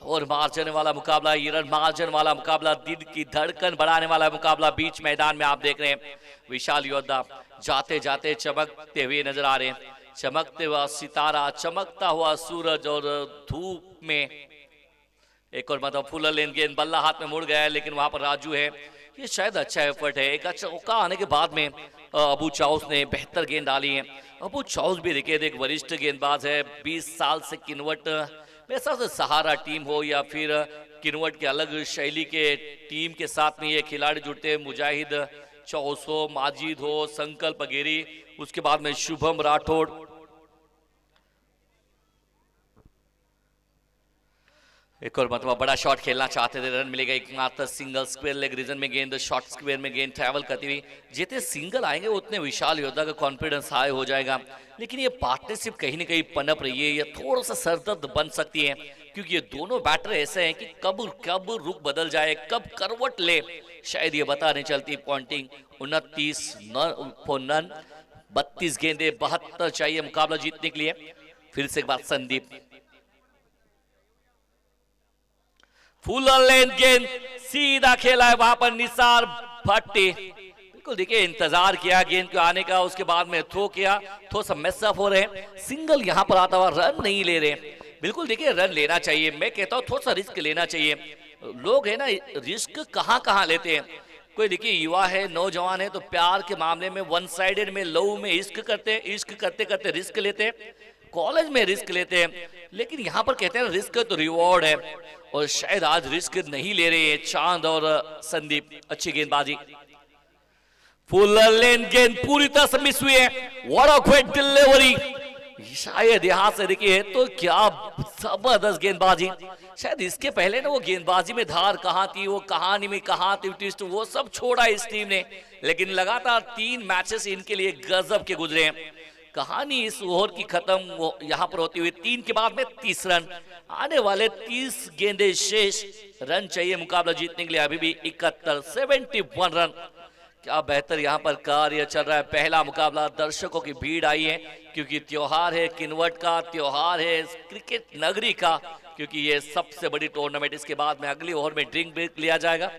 और मार्जिन वाला मुकाबला, ये रन मार्जिन वाला मुकाबला, दिल की धड़कन बढ़ाने वाला मुकाबला बीच मैदान में आप देख रहे हैं। विशाल योद्धा जाते जाते चमकते हुए नजर आ रहे हैं, चमकते हुआ सितारा, चमकता हुआ सूरज और धूप में। एक और मतलब फुलर लेन गेंद, बल्ला हाथ में मुड़ गया है लेकिन वहां पर राजू है, ये शायद अच्छा एफर्ट है। एक अच्छा चौका आने के बाद में अबू चाउस ने बेहतर गेंद डाली है। अबू चाउस भी देखिए एक वरिष्ठ गेंदबाज है, 20 साल से किन्वर्ट मेरे हिसाब से सहारा टीम हो या फिर किन्वर्ट के अलग शैली के टीम के साथ में ये खिलाड़ी जुड़ते हैं। मुजाहिद चौस हो, माजिद हो, संकल्प गिरी, उसके बाद में शुभम राठौड़। एक और मतलब बड़ा शॉट खेलना चाहते थे, रन मिलेगा एकमात्र सिंगल। स्क्वायर लेग रीजन में गेंद, शॉर्ट स्क्वायर में गेंद ट्रैवल करती हुई जितने सिंगल आएंगे उतने विशाल योद्धा का कॉन्फिडेंस हाई हो जाएगा। लेकिन ये पार्टनरशिप कहीं ना कहीं पनप रही है, ये थोड़ा सा सरदर्द बन सकती है क्योंकि ये दोनों बैटर ऐसे हैं कि कब कब रुख बदल जाए, कब करवट ले, शायद ये बता नहीं चलती। पॉइंटिंग 29 नन, 32 गेंदे 72 चाहिए मुकाबला जीतने के लिए। फिर से एक बार संदीप, फुलर लेन गेंद सीधा खेला है वहां पर निसार भट्टी। बिल्कुल देखिए इंतजार किया गेंद के आने का, उसके बाद में थ्रो किया, थोड़ा सा मिसअप हो रहे हैं। सिंगल यहां पर आता हुआ रन नहीं ले रहे। बिल्कुल देखिए रन लेना चाहिए, मैं कहता हूं थोड़ा सा रिस्क लेना चाहिए। लोग है ना रिस्क कहां कहां लेते हैं। कोई देखिए युवा है, नौजवान है, तो प्यार के मामले में वन साइडेड में लव में इश्क करते हैं, इश्क करते करते रिस्क लेते हैं, कॉलेज में रिस्क लेते हैं। लेकिन यहां पर कहते हैं रिस्क तो रिवॉर्ड है और शायद आज रिस्क नहीं ले रहे हैं चांद और संदीप। अच्छी गेंदबाजी, फुलर लेन गेंद पूरी तरह से मिस हुई है। व्हाट अ ग्रेट डिलीवरी, शायद यहां से देखिए तो क्या जबरदस्त गेंदबाजी। शायद इसके पहले ना वो गेंदबाजी में धार कहां थी, वो कहानी में कहां थी ट्विस्ट, वो सब छोड़ा इस टीम ने। लेकिन लगातार 3 मैचेस इनके लिए गजब के गुजरे हैं। कहानी इस ओवर की खत्म यहां पर होती हुई 3 के बाद में 30 रन, आने वाले 30 गेंदे शेष, रन चाहिए मुकाबला जीतने के लिए अभी भी 71 रन। क्या बेहतर यहां पर कार्य चल रहा है। पहला मुकाबला, दर्शकों की भीड़ आई है क्योंकि त्योहार है किन्वर्ट का, त्योहार है क्रिकेट नगरी का, क्योंकि ये सबसे बड़ी टूर्नामेंट। इसके बाद में अगली ओवर में ड्रिंक ब्रेक लिया जाएगा।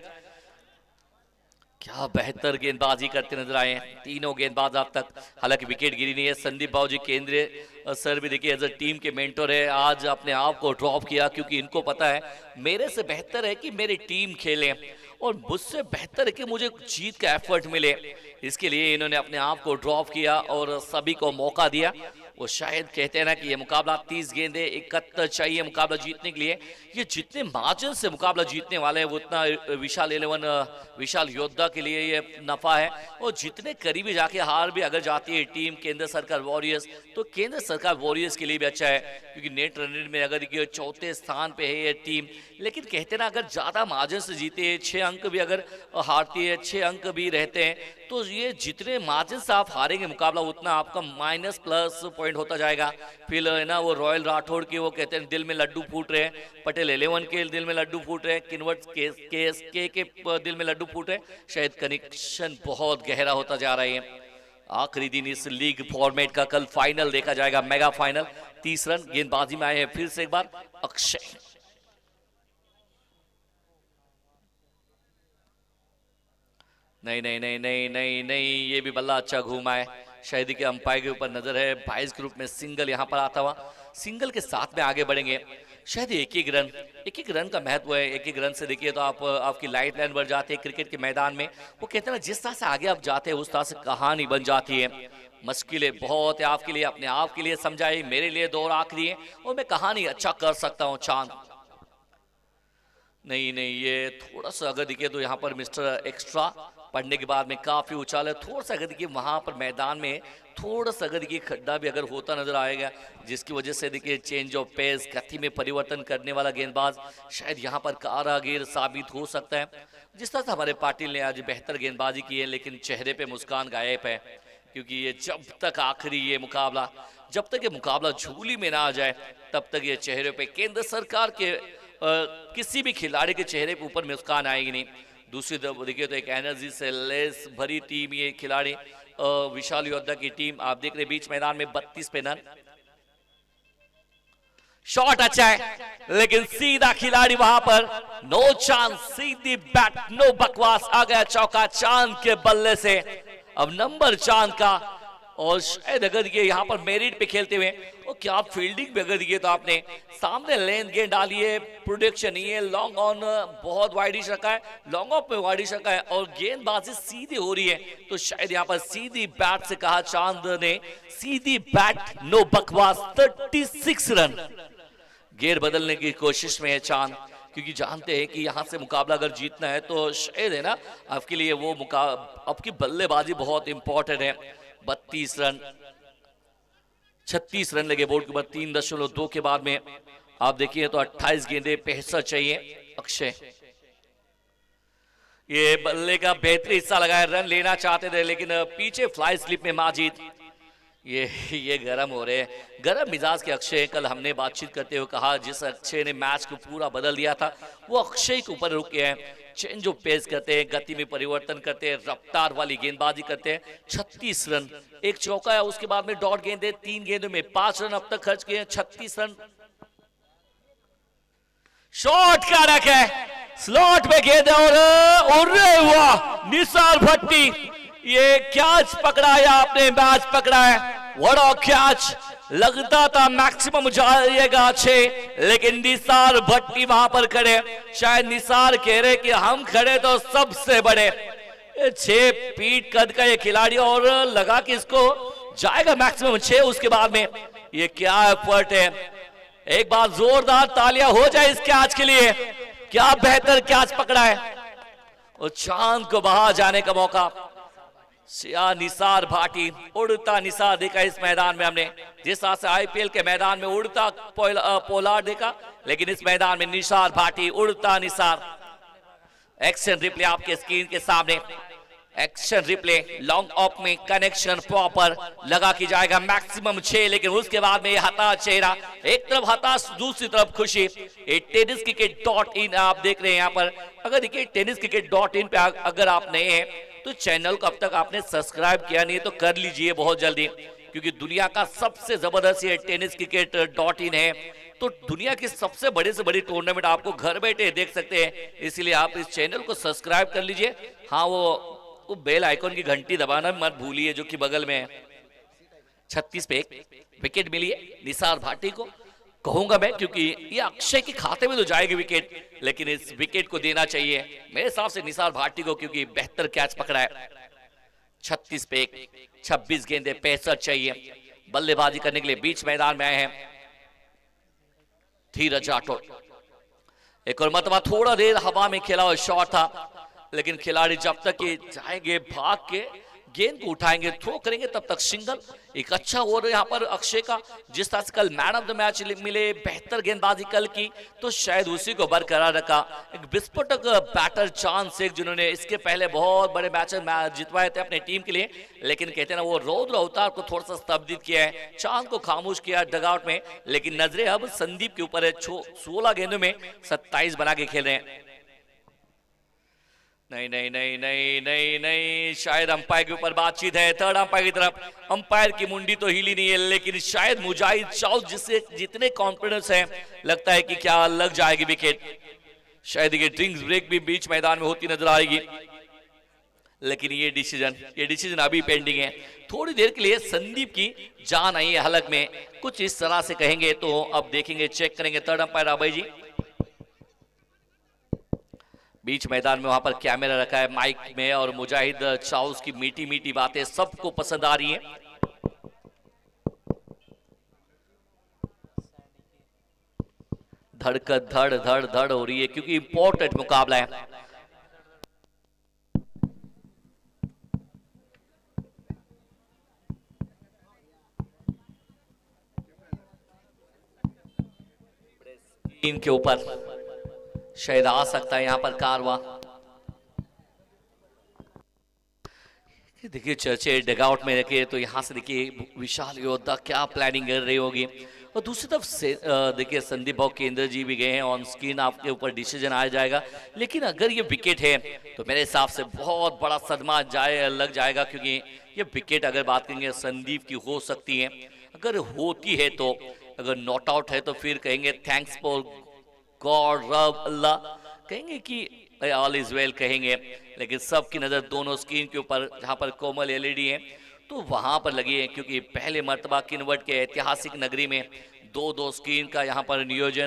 क्या बेहतर गेंदबाजी करते नजर आए हैं तीनों गेंदबाज अब तक। हालांकि विकेट गिरी नहीं है। संदीप बाबूजी केंद्रीय सर भी देखिए एज अ टीम के मेंटर है, आज अपने आप को ड्रॉप किया क्योंकि इनको पता है मेरे से बेहतर है कि मेरी टीम खेले और मुझसे बेहतर है कि मुझे जीत का एफर्ट मिले। इसके लिए इन्होंने अपने आप को ड्रॉप किया और सभी को मौका दिया। वो शायद कहते हैं ना कि ये मुकाबला 30 गेंदे 71 चाहिए मुकाबला जीतने के लिए। ये जितने मार्जिन से मुकाबला जीतने वाले हैं वो उतना विशाल 11 विशाल योद्धा के लिए ये नफा है। और जितने करीबी जाके हार भी अगर जाती है टीम केंद्र सरकार वॉरियर्स, तो केंद्र सरकार वॉरियर्स के लिए भी अच्छा है क्योंकि नेट रन रेट में अगर देखिए 4थे स्थान पे है ये टीम। लेकिन कहते हैं ना अगर ज्यादा मार्जिन से जीते, 6 अंक भी अगर हारती है, 6 अंक भी रहते हैं, तो ये जितने मार्जिन से आप हारेंगे मुकाबला उतना आपका माइनस प्लस पॉइंट होता जाएगा। फिर है ना वो रॉयल राठौड़ के वो कहते हैं दिल में लड्डू फूट रहे हैं, पटेल 11 के दिल में लड्डू फूट रहे हैं, किन्वर्ट के दिल में लड्डू फूट रहे हैं। शायद कनेक्शन बहुत गहरा होता जा रहा है। आखिरी दिन इस लीग फॉर्मेट का, कल फाइनल देखा जाएगा, मेगा फाइनल। 30 रन गेंदबाजी में आए हैं फिर से एक बार अक्षय। नहीं नहीं नहीं नहीं नहीं नहीं, ये भी बल्ला अच्छा घूमा है। शायद के अंपायर के ऊपर नजर है। 22 ग्रुप में सिंगल यहां पर आता हुआ, सिंगल के साथ में आगे बढ़ेंगे। शायद एक एक रन का महत्व है। एक एक रन से देखिए तो आपकी लाइफ लाइन बढ़ जाती है क्रिकेट के मैदान में। वो कहते हैं ना जिस तरह से आगे आप जाते हैं उस तरह से कहानी बन जाती है। मुश्किलें बहुत है आपके लिए, अपने आप के लिए समझाइए, मेरे लिए दौर आखिरी है और मैं कहानी अच्छा कर सकता हूं चांद। नहीं नहीं, ये थोड़ा सा अगर दिखे तो यहाँ पर मिस्टर एक्स्ट्रा पढ़ने के बाद में काफी उछाल है। थोड़ा सा अगर देखिए वहां पर मैदान में थोड़ा सा अगर देखिए खड्डा भी अगर होता नजर आएगा, जिसकी वजह से देखिए चेंज ऑफ पेस, गति में परिवर्तन करने वाला गेंदबाज शायद यहाँ पर कारागिर साबित हो सकता है। जिस तरह से हमारे पाटिल ने आज बेहतर गेंदबाजी की है, लेकिन चेहरे पे मुस्कान गायब है, क्योंकि ये जब तक आखिरी ये मुकाबला, जब तक ये मुकाबला झूली में ना आ जाए, तब तक ये चेहरे पे केंद्र सरकार के किसी भी खिलाड़ी के चेहरे पे ऊपर मुस्कान आएगी नहीं। दूसरी तरफ देखिए तो एक एनर्जी से लेस भरी टीम, ये खिलाड़ी विशाल योद्धा की टीम आप देख रहे बीच मैदान में 32 पे रन। शॉट अच्छा है लेकिन सीधा खिलाड़ी वहां पर, नो चांस, सीधी बैट, नो बकवास, आ गया चौका चांद के बल्ले से। अब नंबर चांद का, और शायद अगर ये यहाँ पर मेरिट पे खेलते हुए और क्या आप फील्डिंग पे अगर ये तो आपने सामने लेन गेंद डाली है, प्रोडक्शन ये लॉन्ग ऑन बहुत वाइडिश रखा है, लॉन्ग ऑफ पे वाइडिश रखा है और गेंदबाजी सीधी हो रही है, तो शायद यहाँ पर सीधी बैट से कहा चांद ने, सीधी बैट, नो बकवास, 36 रन। गेयर बदलने की कोशिश में है चांद, क्योंकि जानते हैं कि यहां से मुकाबला अगर जीतना है तो शायद है ना आपके लिए वो आपकी बल्लेबाजी बहुत इंपॉर्टेंट है। 32 रन, 36 रन लगे बोर्ड के ऊपर 3.2 के बाद में आप देखिए तो 28 गेंदे 65 चाहिए। अक्षय ये बल्ले का बेहतरीन हिस्सा लगाया, रन लेना चाहते थे लेकिन पीछे फ्लाई स्लिप में माजिद ये गरम हो रहे हैं, गरम मिजाज के अक्षय। कल हमने बातचीत करते हुए कहा जिस अक्षय ने मैच को पूरा बदल दिया था वो अक्षय के ऊपर रुके हैं, चेंज ऑफ पेस करते हैं, गति में परिवर्तन करते हैं, रफ्तार वाली गेंदबाजी करते हैं। 36 रन, एक चौका है, उसके बाद में डॉट गेंदे, 3 गेंदों में 5 रन अब तक खर्च किए हैं। 36 रन, शॉट का रख है, स्लॉट में गेंद और वाह निसार भट्टी, ये कैच पकड़ा है आपने, मैच पकड़ा है, बड़ा कैच, लगता था मैक्सिमम जाएगा 6, लेकिन निसार भट्टी वहां पर खड़े, शायद निसार कह रहे कि हम खड़े तो सबसे बड़े। 6 फीट कद का ये खिलाड़ी और लगा कि इसको जाएगा मैक्सिमम 6, उसके बाद में ये क्या एफर्ट है। एक बार जोरदार तालियां हो जाए इस कैच के लिए, क्या बेहतर कैच पकड़ा है और चांद को बाहर जाने का मौका। निसार भाटी, उड़ता निसार देखा इस मैदान में हमने, जिस तरह से आईपीएल के मैदान में उड़ता पोलार्ड देखा, लेकिन इस मैदान में निसार भाटी, उड़ता निसार। एक्शन रिप्ले आपके स्क्रीन के सामने, एक्शन रिप्ले, लॉन्ग ऑफ में कनेक्शन प्रॉपर लगा की जाएगा, मैक्सिमम 6, लेकिन उसके बाद में हताश चेहरा, एक तरफ हताश दूसरी तरफ खुशी। टेनिस क्रिकेट .in आप देख रहे हैं यहाँ पर, अगर देखिए टेनिस क्रिकेट .in पे अगर आप नए हैं तो चैनल को अब तक आपने सब्सक्राइब किया नहीं है तो कर लीजिए बहुत जल्दी, क्योंकि दुनिया का सबसे जबरदस्त ये टेनिस क्रिकेट .in है, तो दुनिया की सबसे बड़े से बड़ी टूर्नामेंट आपको घर बैठे देख सकते हैं, इसलिए आप इस चैनल को सब्सक्राइब कर लीजिए। हाँ वो बेल आइकॉन की घंटी दबाना मत भूलिए जो कि बगल में है। 36 पे 1 विकेट मिली है निसार भाटी को, कहूंगा मैं, क्योंकि ये अक्षय के खाते में तो जाएगी विकेट, लेकिन इस विकेट को देना चाहिए मेरे हिसाब से निसार भाटी को, क्योंकि बेहतर कैच पकड़ा है। 36 पे 1, 26 गेंदे 65 चाहिए। बल्लेबाजी करने के लिए बीच मैदान में आए हैं धीरज राठौड़। एक और मतबा थोड़ा देर हवा में खेला हुआ शॉट था, लेकिन खिलाड़ी जब तक ये जाएंगे भाग के गेंद को उठाएंगे, थ्रो करेंगे, तब तक सिंगल। एक अच्छा ओवर यहाँ पर अक्षय का, जिस तरह से कल मैन ऑफ द मैच मिले, बेहतर गेंदबाजी कल की, तो शायद उसी को बरकरार रखा। एक विस्फोटक बैटर चांद शेख, जिन्होंने इसके पहले बहुत बड़े मैच जितवाए थे अपने टीम के लिए, लेकिन कहते हैं ना वो रौद्र अवतार को थोड़ा सा स्तब्धित किया है, चांद को खामोश किया डगआउट में, लेकिन नजरें अब संदीप के ऊपर है। 16 गेंदों में 27 बना के खेल रहे हैं। नहीं नहीं नहीं नहीं नहीं नहीं, शायद अंपायर के ऊपर बातचीत है। थर्ड अंपायर की तरफ, अंपायर की मुंडी तो हिली नहीं है, लेकिन शायद मुजाहिद चाउस जिससे जितने कॉन्फिडेंस है, लगता है कि क्या लग जाएगी विकेट। शायद ये ड्रिंक्स ब्रेक भी बीच मैदान में होती नजर आएगी, लेकिन ये डिसीजन अभी पेंडिंग है। थोड़ी देर के लिए संदीप की जान आई है हलक में, कुछ इस तरह से कहेंगे, तो अब देखेंगे, चेक करेंगे। थर्ड अंपायर अभय जी बीच मैदान में, वहां पर कैमरा रखा है माइक में, और मुजाहिद चाउस की मीठी मीठी बातें सबको पसंद आ रही हैं। धड़कन धड़ धड़ धड़ हो रही है क्योंकि इंपॉर्टेंट मुकाबला है। इनके ऊपर शायद आ सकता है यहाँ पर कारवा। देखिए चर्चे डगआउट में देखिए तो यहाँ से देखिए विशाल योद्धा क्या प्लानिंग कर रही होगी। और दूसरी तरफ से देखिए संदीप भाव केंद्र जी भी गए हैं ऑन स्क्रीन, आपके ऊपर डिसीजन आ जाएगा। लेकिन अगर ये विकेट है तो मेरे हिसाब से बहुत बड़ा सदमा लग जाएगा, क्योंकि ये विकेट अगर बात करेंगे संदीप की हो सकती है। अगर होती है तो अगर नॉट आउट है तो फिर कहेंगे थैंक्स फॉर गॉड रब अल्लाह, कहेंगे कि ऑल इज वेल कहेंगे। लेकिन सबकी नजर दोनों स्क्रीन के ऊपर जहां पर कोमल एलईडी है तो वहां पर लगी है, क्योंकि पहले मर्तबा किन्वट के ऐतिहासिक नगरी में दो स्क्रीन का यहां पर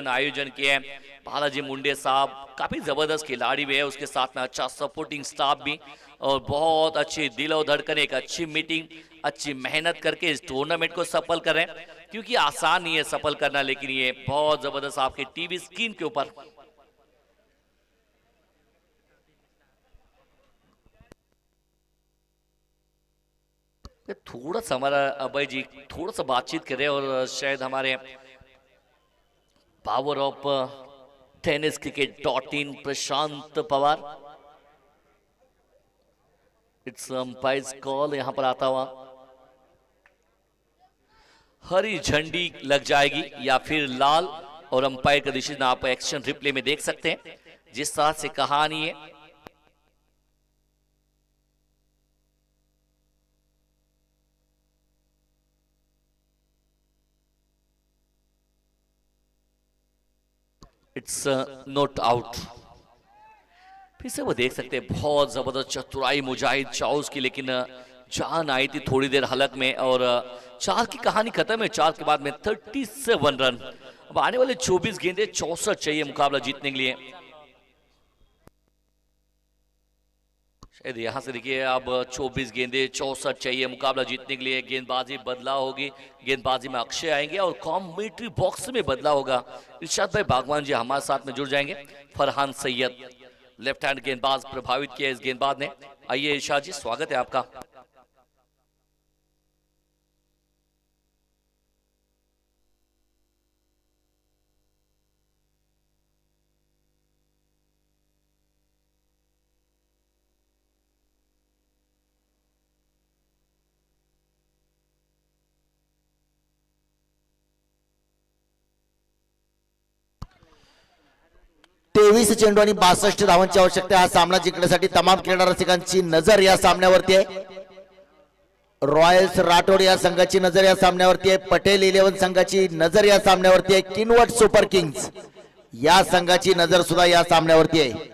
आयोजन किया है। बालाजी मुंडे साहब काफी जबरदस्त खिलाड़ी भी है, उसके साथ में अच्छा सपोर्टिंग स्टाफ भी और बहुत अच्छी दिलो धड़कन, एक अच्छी मीटिंग, अच्छी मेहनत करके इस टूर्नामेंट को सफल कर रहे हैं। क्योंकि आसान नहीं है सफल करना, लेकिन ये बहुत जबरदस्त आपके टीवी स्क्रीन के ऊपर थोड़ा सा हमारा अभय जी थोड़ा सा बातचीत करें और शायद हमारे power of tennis cricket Prashant Pawar it's umpire's call यहां पर आता हुआ हरी झंडी लग जाएगी या फिर लाल, और अंपायर का डिसीजन आप एक्शन रिप्ले में देख सकते हैं। जिस तरह से कहानी है इट्स नॉट आउट। फिर से वो देख सकते हैं बहुत जबरदस्त चतुराई मुजाहिद चाउस की, लेकिन जान आई थी थोड़ी देर हलक में और 4 की कहानी खत्म है। 4 के बाद में 37 रन। अब आने वाले 24 गेंदे 64 चाहिए मुकाबला जीतने के लिए। शायद यहां से देखिए अब 24 गेंदे 64 चाहिए मुकाबला जीतने के लिए। गेंदबाजी बदलाव होगी, गेंदबाजी में अक्षय आएंगे और कॉमेंट्री बॉक्स में बदलाव होगा। इरशाद भाई बागवान जी हमारे साथ में जुड़ जाएंगे। फरहान सैयद लेफ्ट हैंड गेंदबाज प्रभावित किया इस गेंदबाज ने। आइए इरशाद जी स्वागत है आपका। तेवीस चेंडू आणि 62 धावांची आवश्यकता। हा सामना जिंकण्यासाठी तमाम क्रीडा रसिकांची नजर या सामन्यावरती आहे। रॉयल्स राठोड या संघाची नजर या सामन्यावरती आहे। पटेल 11 संघाची नजर या सामन्यावरती आहे। किनवट सुपर किंग्स या संघाची नजर सुद्धा या सामन्यावरती आहे।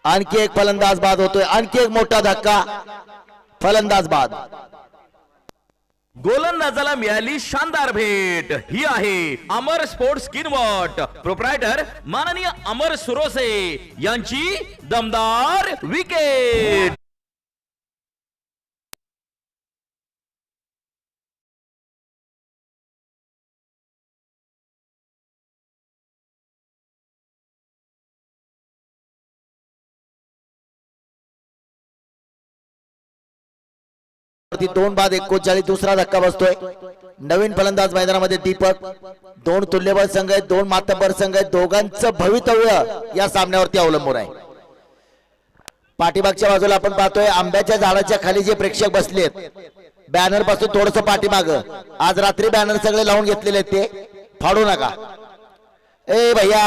आणखी एक फलंदाज बाद होतोय। आणखी एक मोठा धक्का, फलंदाज बाद। गोलंदाजाला मिळाली शानदार भेट। ही आहे अमर स्पोर्ट्स किनवट प्रोप्रायटर माननीय अमर सुरोसे यांची दमदार विकेट। दोन बाद 39 दुसरा धक्का बसतोय। नवीन फलंदाज मैदानामध्ये दीपक। दोन तुल्यबळ संघ आहेत, दोन मातब्बर संघ आहेत, दोघांचं भवितव्य या सामन्यावरती अवलंबून आहे। पाठीमागच्या बाजूला आपण पाहतोय आंब्याच्या झाडाच्या खाली जे प्रेक्षक बसलेत बॅनर पासून थोडस पाठीमाग, आज रात्री बॅनर सगळे लावून घेतलेले आहेत, ते फाडू नका। ए भैया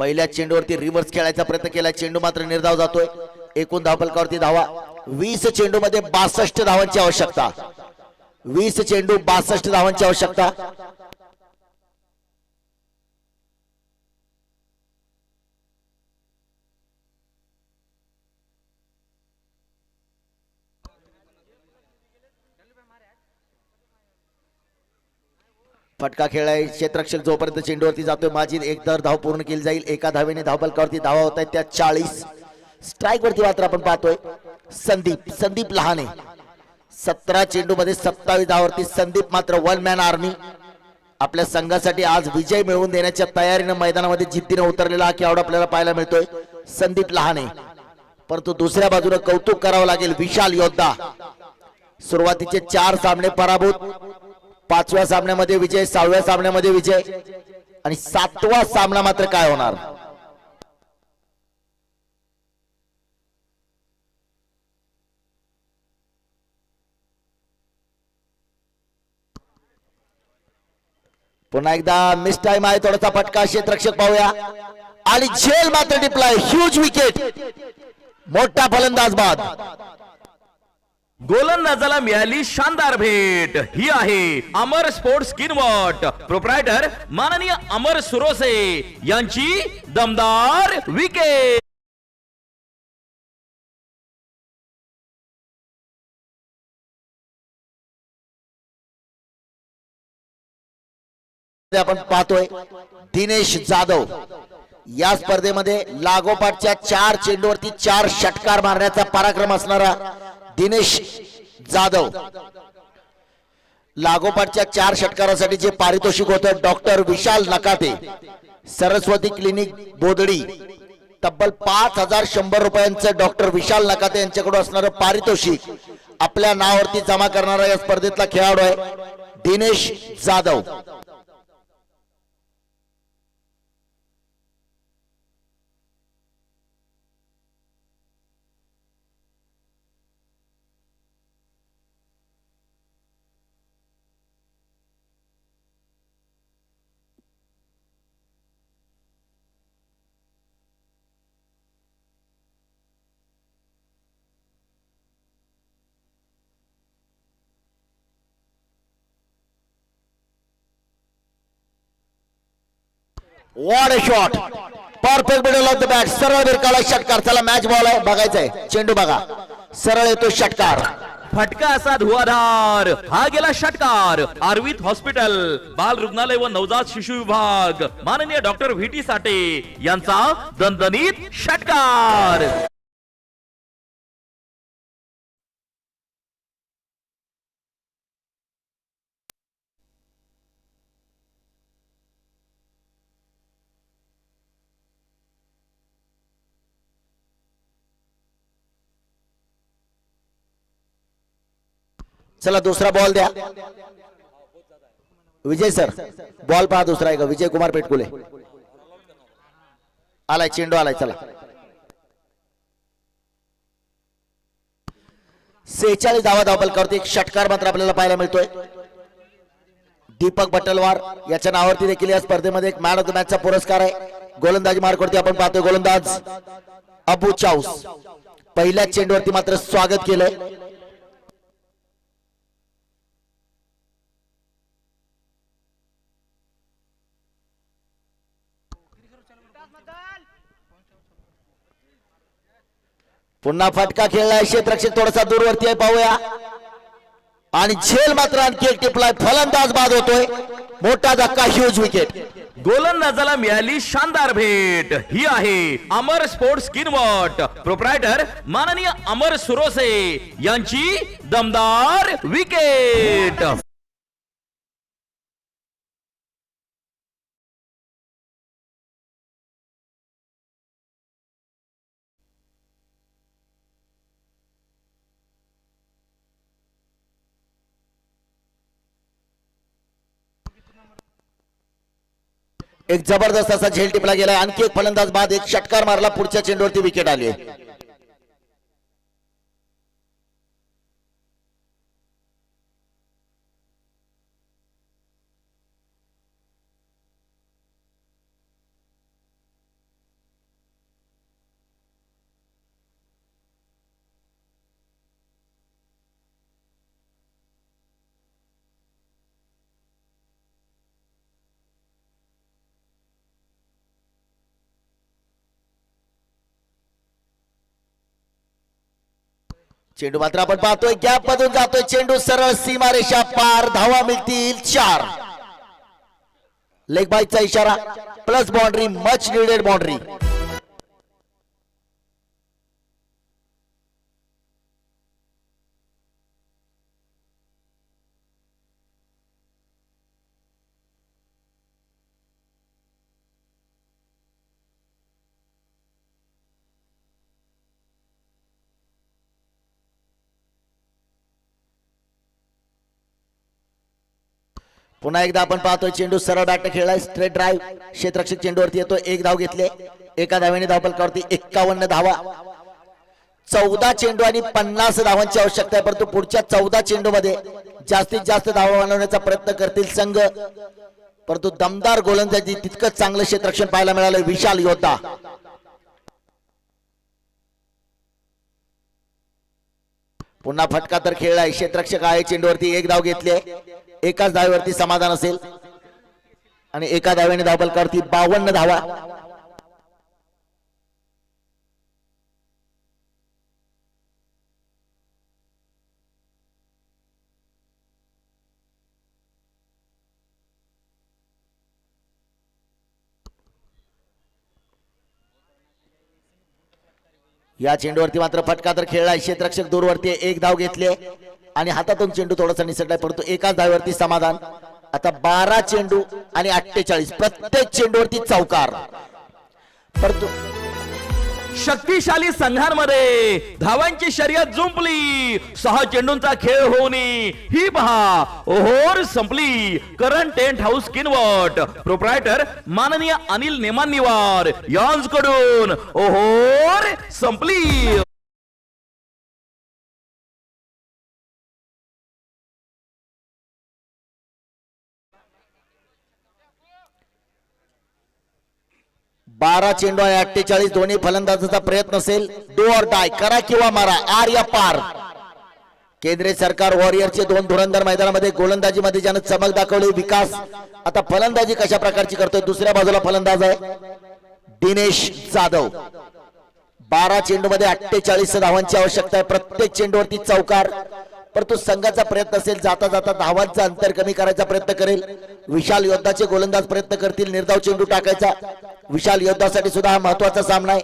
पहिल्या चेंडूवरती रिव्हर्स खेळायचा प्रयत्न केला, चेंडू मात्र निर्धाव जातोय. एकूण धावफलकावरती धावा 20 चेंडू मध्ये 62 धावांची आवश्यकता. 20 चेंडू 62 धावांची आवश्यकता. फटका खेळाय क्षेत्ररक्षक जोपर्यंत चेंडूवरती जातोय माझी एक दर धाव पूर्ण केली जाईल. एका धावेने धावफलकावरती धावा होत आहेत त्या 40. स्ट्राईक वरती मात्र आपण पाहतोय संदीप लहाने 17 चेंडू मध्ये 27 धावावरती. संदीप मात्र वन मॅन आर्मी आपल्या संघासाठी आज विजय मिळवून देण्याच्या तयारीने मैदानामध्ये जिद्दीने उतरलेला हा खेळाडू आपल्याला पाहायला मिळतोय संदीप लहाने. परंतु दुसऱ्या बाजूने कौतुक करावं लागेल विशाल योद्धा. सुरुवातीचे 4 सामने पराभूत, 5व्या सामन्यामध्ये विजय, 6व्या सामन्यामध्ये विजय आणि 7वा सामना मात्र काय होणार. पुन्हा एकदा मिस टाइम आहे, थोडासा फटका क्षेत्ररक्षक पाहूया आणि झेल मात्र टिपलाय. ह्यूज विकेट, मोठा फलंदाज बाद. गोलंदाजाला मिळाली शानदार भेट. ही आहे अमर स्पोर्ट्स किनवट प्रोप्रायटर माननीय अमर सुरोसे यांची दमदार विकेट. आपण पाहतोय दिनेश जाधव या स्पर्धेमध्ये लागोपाठच्या 4 चेंडूवरती 4 षटकार मारण्याचा पराक्रम असणारा दिनेश जाधव. लागोपाठच्या 4 षटकारासाठी जे पारितोषिक होतं डॉक्टर विशाल नकाते सरस्वती क्लिनिक बोदडी तब्बल 5100 रुपयांचं डॉक्टर विशाल नकाते यांच्याकडून असणारं पारितोषिक आपल्या नावावरती जमा करणारा या स्पर्धेतला खेळाडू आहे Dinesh Jadhav. What a shot! Perfect middle of the bat. सरळ बिरकाला षटकार. चला मॅच बॉल आहे, बघायचंय चेंडू बघा. सरळ येतो षटकार. फटका असा धुवाधार. हा गेला षटकार. आर्वित हॉस्पिटल बाल रुग्णालय व नवजात शिशु विभाग माननीय डॉक्टर व्ही.टी. साठे यांचा दणदणीत षटकार. चला दुसरा बॉल द्या विजय सर. बॉल पहा दुसरा आहे का विजय कुमार पेटकुले. आलाय चेंडू आलाय. चला 46 धावा धावफलकावरती एक षटकार मात्र आपल्याला पाहायला मिळतोय. दीपक बटलवार याच्या नावावरती देखील या स्पर्धेमध्ये एक मॅन ऑफ द मॅचचा पुरस्कार आहे. गोलंदाजी मार्कवरती आपण पाहतोय गोलंदाज अबू चाऊस. पहिल्या चेंडूवरती मात्र स्वागत केलंय. पुन्हा फटका खेळलाय क्षेत्ररक्षक थोडासा दूरवरती आहे पाहूया आणि झेल मात्र आणखी एक टिपलाय. फलंदाज बाद होतोय. मोठा धक्का, ह्यूज विकेट. गोलंदाजाला मिळाली शानदार भेट. ही आहे अमर स्पोर्ट्स किनवट प्रोप्रायटर माननीय अमर सुरोसे यांची दमदार विकेट. एक जबरदस्त असा झेल टिपला गेलाय. आणखी एक फलंदाज बाद. एक षटकार मारला. पुढच्या चेंडूवरती विकेट आली आहे. चेंडू मात्र आपण पाहतोय गॅप मधून जातोय चेंडू सरळ सीमारेषा पार धावा मिळतील 4 लेग बाईचा इशारा plus boundary much needed boundary पुन्हा एकदा आपण पाहतोय चेंडू सरळ बॅट खेळलाय स्ट्रेट ड्राइव्ह क्षेत्ररक्षक चेंडूवरती येतो 1 धाव घेतले एका धावेने धावफलकावरती 51 धावा 14 चेंडू आणि 50 धावांची आवश्यकता आहे परंतु पुढच्या 14 चेंडू मध्ये जास्तीत जास्त धावा बनवण्याचा प्रयत्न करतील संघ परंतु दमदार गोलंदाजी तितकंच चांगलं क्षेत्ररक्षण पाहायला मिळालं विशाल योद्धा पुन्हा फटका तर खेळलाय क्षेत्ररक्षक आहे चेंडूवरती 1 धाव घेतले एकाच धावेवरती समाधान असेल आणि एका धावेने धावफलकावरती 52 धावा या चेंडूवरती मात्र फटका तर खेळलाय क्षेत्ररक्षक दूरवरती 1 धाव घेतले आणि हातातून चेंडू थोडासा निसटलाय परंतु एकाच धावेवरती समाधान आता 12 चेंडू आणि 48 प्रत्येक चेंडूवरती चौकार परंतु शक्तिशाली संघांमध्ये धावांची शर्यत जुंपली 6 चेंडूंचा खेळ होऊन ही पहा ओहोर संपली current tent house Kinwat proprietor माननीय अनिल नेमानिवार यांच्याकडून ओहोर संपली 12 चेंडू आणि 48 दोन्ही फलंदाजाचा प्रयत्न असेल डू ऑर डाय करा किंवा मारा आर या पार केंद्रीय सरकार वॉरियरचे 2 धुरंधर मैदानामध्ये गोलंदाजीमध्ये ज्यानं चमक दाखवली विकास आता फलंदाजी कशा प्रकारची करतोय दुसऱ्या बाजूला फलंदाज आहे दिनेश जाधव 12 चेंडू मध्ये 48 धावांची आवश्यकता आहे प्रत्येक चेंडूवरती चौकार परंतु संघाचा प्रयत्न असेल जाता जाता धावांचा अंतर कमी करायचा प्रयत्न करेल विशाल योद्धाचे गोलंदाज प्रयत्न करतील निर्धाव चेंडू टाकायचा विशाल योद्धासाठी सुद्धा हा महत्वाचा सामना आहे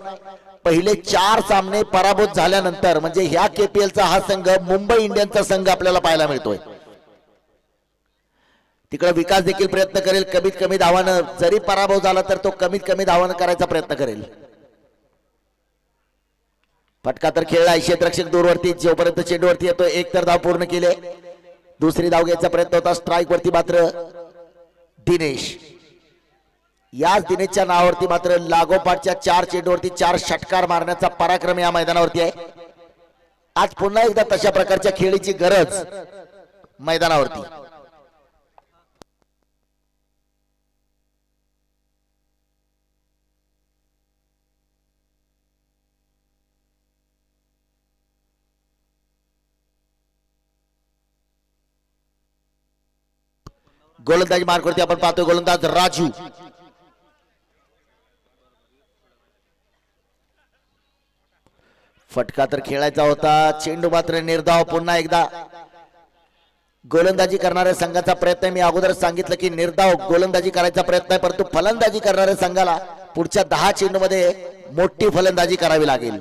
पहिले 4 सामने पराभूत झाल्यानंतर म्हणजे ह्या केपीएलचा हा संघ मुंबई इंडियन्सचा संघ आपल्याला पाहायला मिळतोय तिकडे विकास देखील प्रयत्न करेल कमीत कमी धावानं जरी पराभव झाला तर तो कमीत कमी धावानं करायचा प्रयत्न करेल फटका तर खेळला क्षेत्ररक्षक दूरवरती जोपर्यंत चेंडूवरती येतो 1 तर धाव पूर्ण केले दुसरी धाव घ्यायचा प्रयत्न होता स्ट्राइक वरती मात्र दिनेश याच दिनेशच्या नावावरती मात्र लागोपाठच्या 4 चेंडूवरती 4 षटकार मारण्याचा पराक्रम या मैदानावरती आहे आज पुन्हा एकदा तशा प्रकारच्या खेळीची गरज मैदानावरती गोलंदाजी मार्कवरती आपण पाहतोय गोलंदाज राजू फटका तर खेळायचा होता चेंडू मात्र निर्धाव पुन्हा एकदा गोलंदाजी करणाऱ्या संघाचा प्रयत्न मी अगोदर सांगितलं की निर्धाव गोलंदाजी करायचा प्रयत्न आहे परंतु फलंदाजी करणाऱ्या संघाला पुढच्या 10 चेंडू मध्ये मोठी फलंदाजी करावी लागेल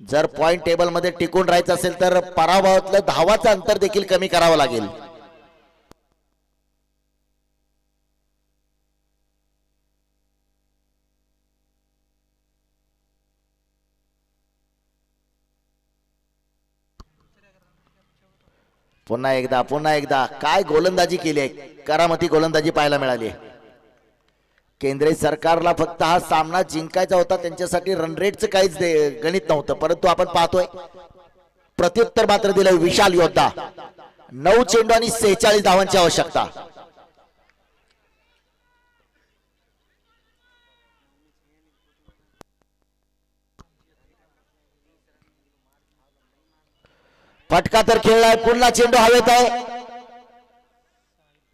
जर पॉइंट टेबल मध्ये टिकून राहायचं असेल तर पराभवातलं धावाचं अंतर देखील कमी करावं लागेल पुन्हा एकदा काय गोलंदाजी केली आहे करामती गोलंदाजी पाहायला मिळाली केंद्रीय सरकारला फक्त हा सामना जिंकायचा होता त्यांच्यासाठी रन रेटचं काहीच गणित नव्हतं परंतु आपण पाहतोय प्रत्युत्तर मात्र दिलं विशाल योद्धा 9 चेंडू आणि 46 धावांची आवश्यकता फटका तर खेळलाय पुन्हा चेंडू हवेत आहे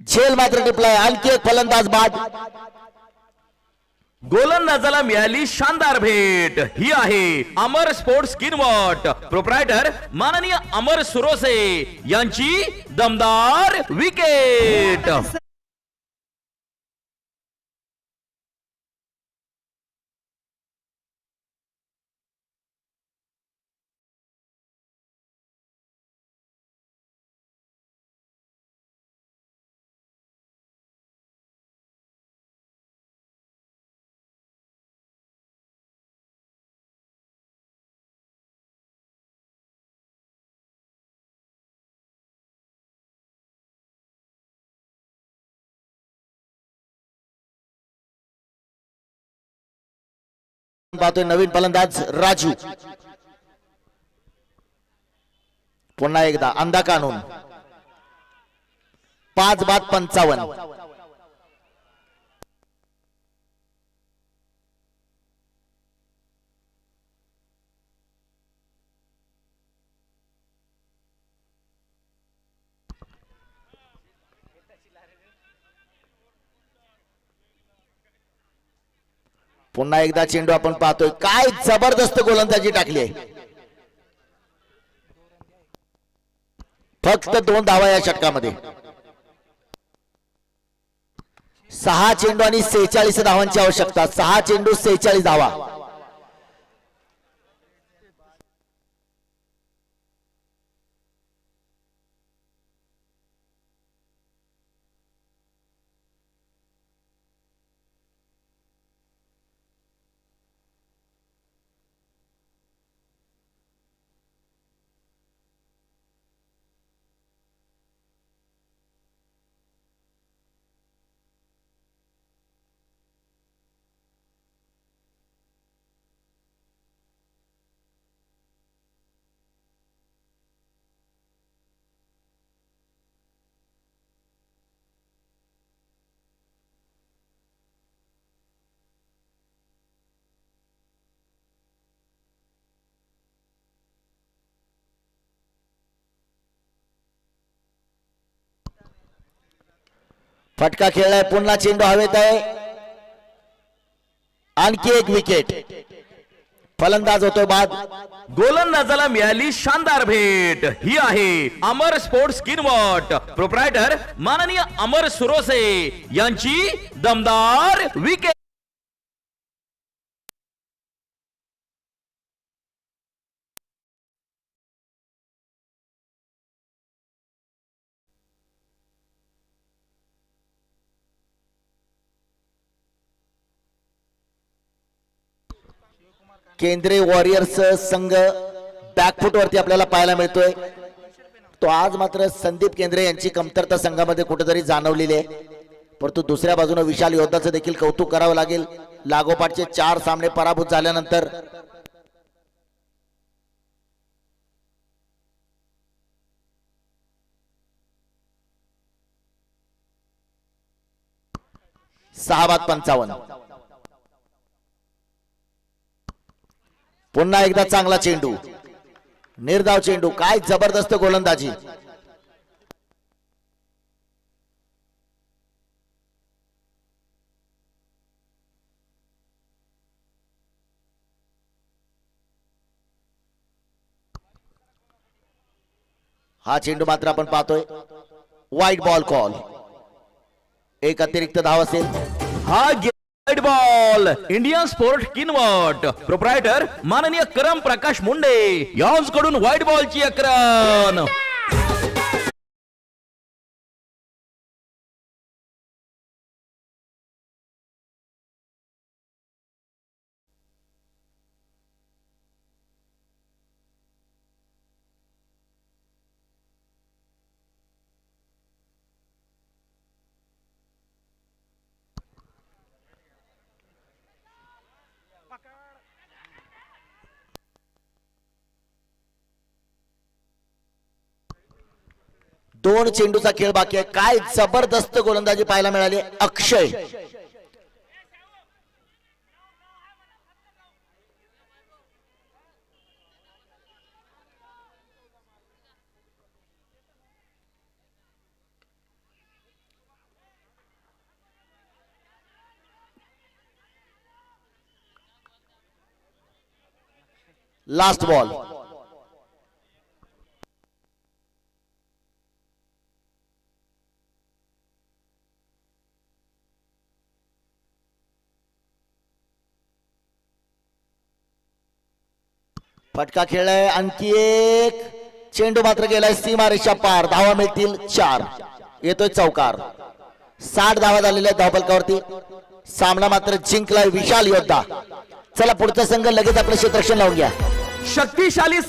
झेल मात्र टिपलाय आणखी एक फलंदाज बाद गोलंदाजाला मिळाली शानदार भेट. ही आहे अमर स्पोर्ट्स किनवट, प्रोप्रायटर माननीय अमर सुरोसे यांची दमदार विकेट. पाहतोय नवीन फलंदाज राजू. पुन्हा एकदा अंधा कानून. 5-55. पुन्हा एकदा चेंडू आपण पाहतोय. काय जबरदस्त गोलंदाजी टाकली आहे. फक्त 2 धावा या षटकामध्ये. 6 चेंडू आणि 46 धावांची आवश्यकता. 6 चेंडू 46 धावा. फटका खेळलाय. पुन्हा चेंडू हवेत आहे. आणखी एक विकेट. फलंदाज होतोय बाद. गोलंदाजाला मिळाली शानदार भेट. ही आहे अमर स्पोर्ट्स किनवट, प्रोप्रायटर माननीय अमर सुरोसे यांची दमदार विकेट. केंद्रीय वॉरियर्स संघ बॅकफुट वरती आपल्याला पाहायला मिळतोय. तो आज मात्र संदीप केंद्रे यांची कमतरता संघामध्ये कुठेतरी जाणवलेली आहे. परंतु दुसऱ्या बाजूने विशाल योद्धाचं देखील कौतुक करावं लागेल. लागोपाठचे 4 सामने पराभूत झाल्यानंतर सहा बाद 55. पुन्हा एकदा चांगला चेंडू. निर्धाव चेंडू. काय जबरदस्त गोलंदाजी. हा चेंडू मात्र आपण पाहतोय वाईट बॉल कॉल. एक अतिरिक्त धाव असेल. हा white ball. Indian sport Kinwat, proprietor माननीय करम प्रकाश मुंडे यांकडून व्हाईट बॉलची अक्रन. दोन चेंडूचा खेळ बाकी आहे. काय जबरदस्त गोलंदाजी पाहायला मिळाली. Akshay last ball. फटका खेळलाय, आणखी एक चेंडू मात्र गेलाय सीमारेषा पार. धावा मिळतील 4. येतोय चौकार. 60 धावा झालेल्या आहेत धावफलकावरती. सामना मात्र जिंकलाय विशाल योद्धा. चला पुढचा संघ लगेच आपलं क्षेत्ररक्षण लावून घ्या. शक्तिशाली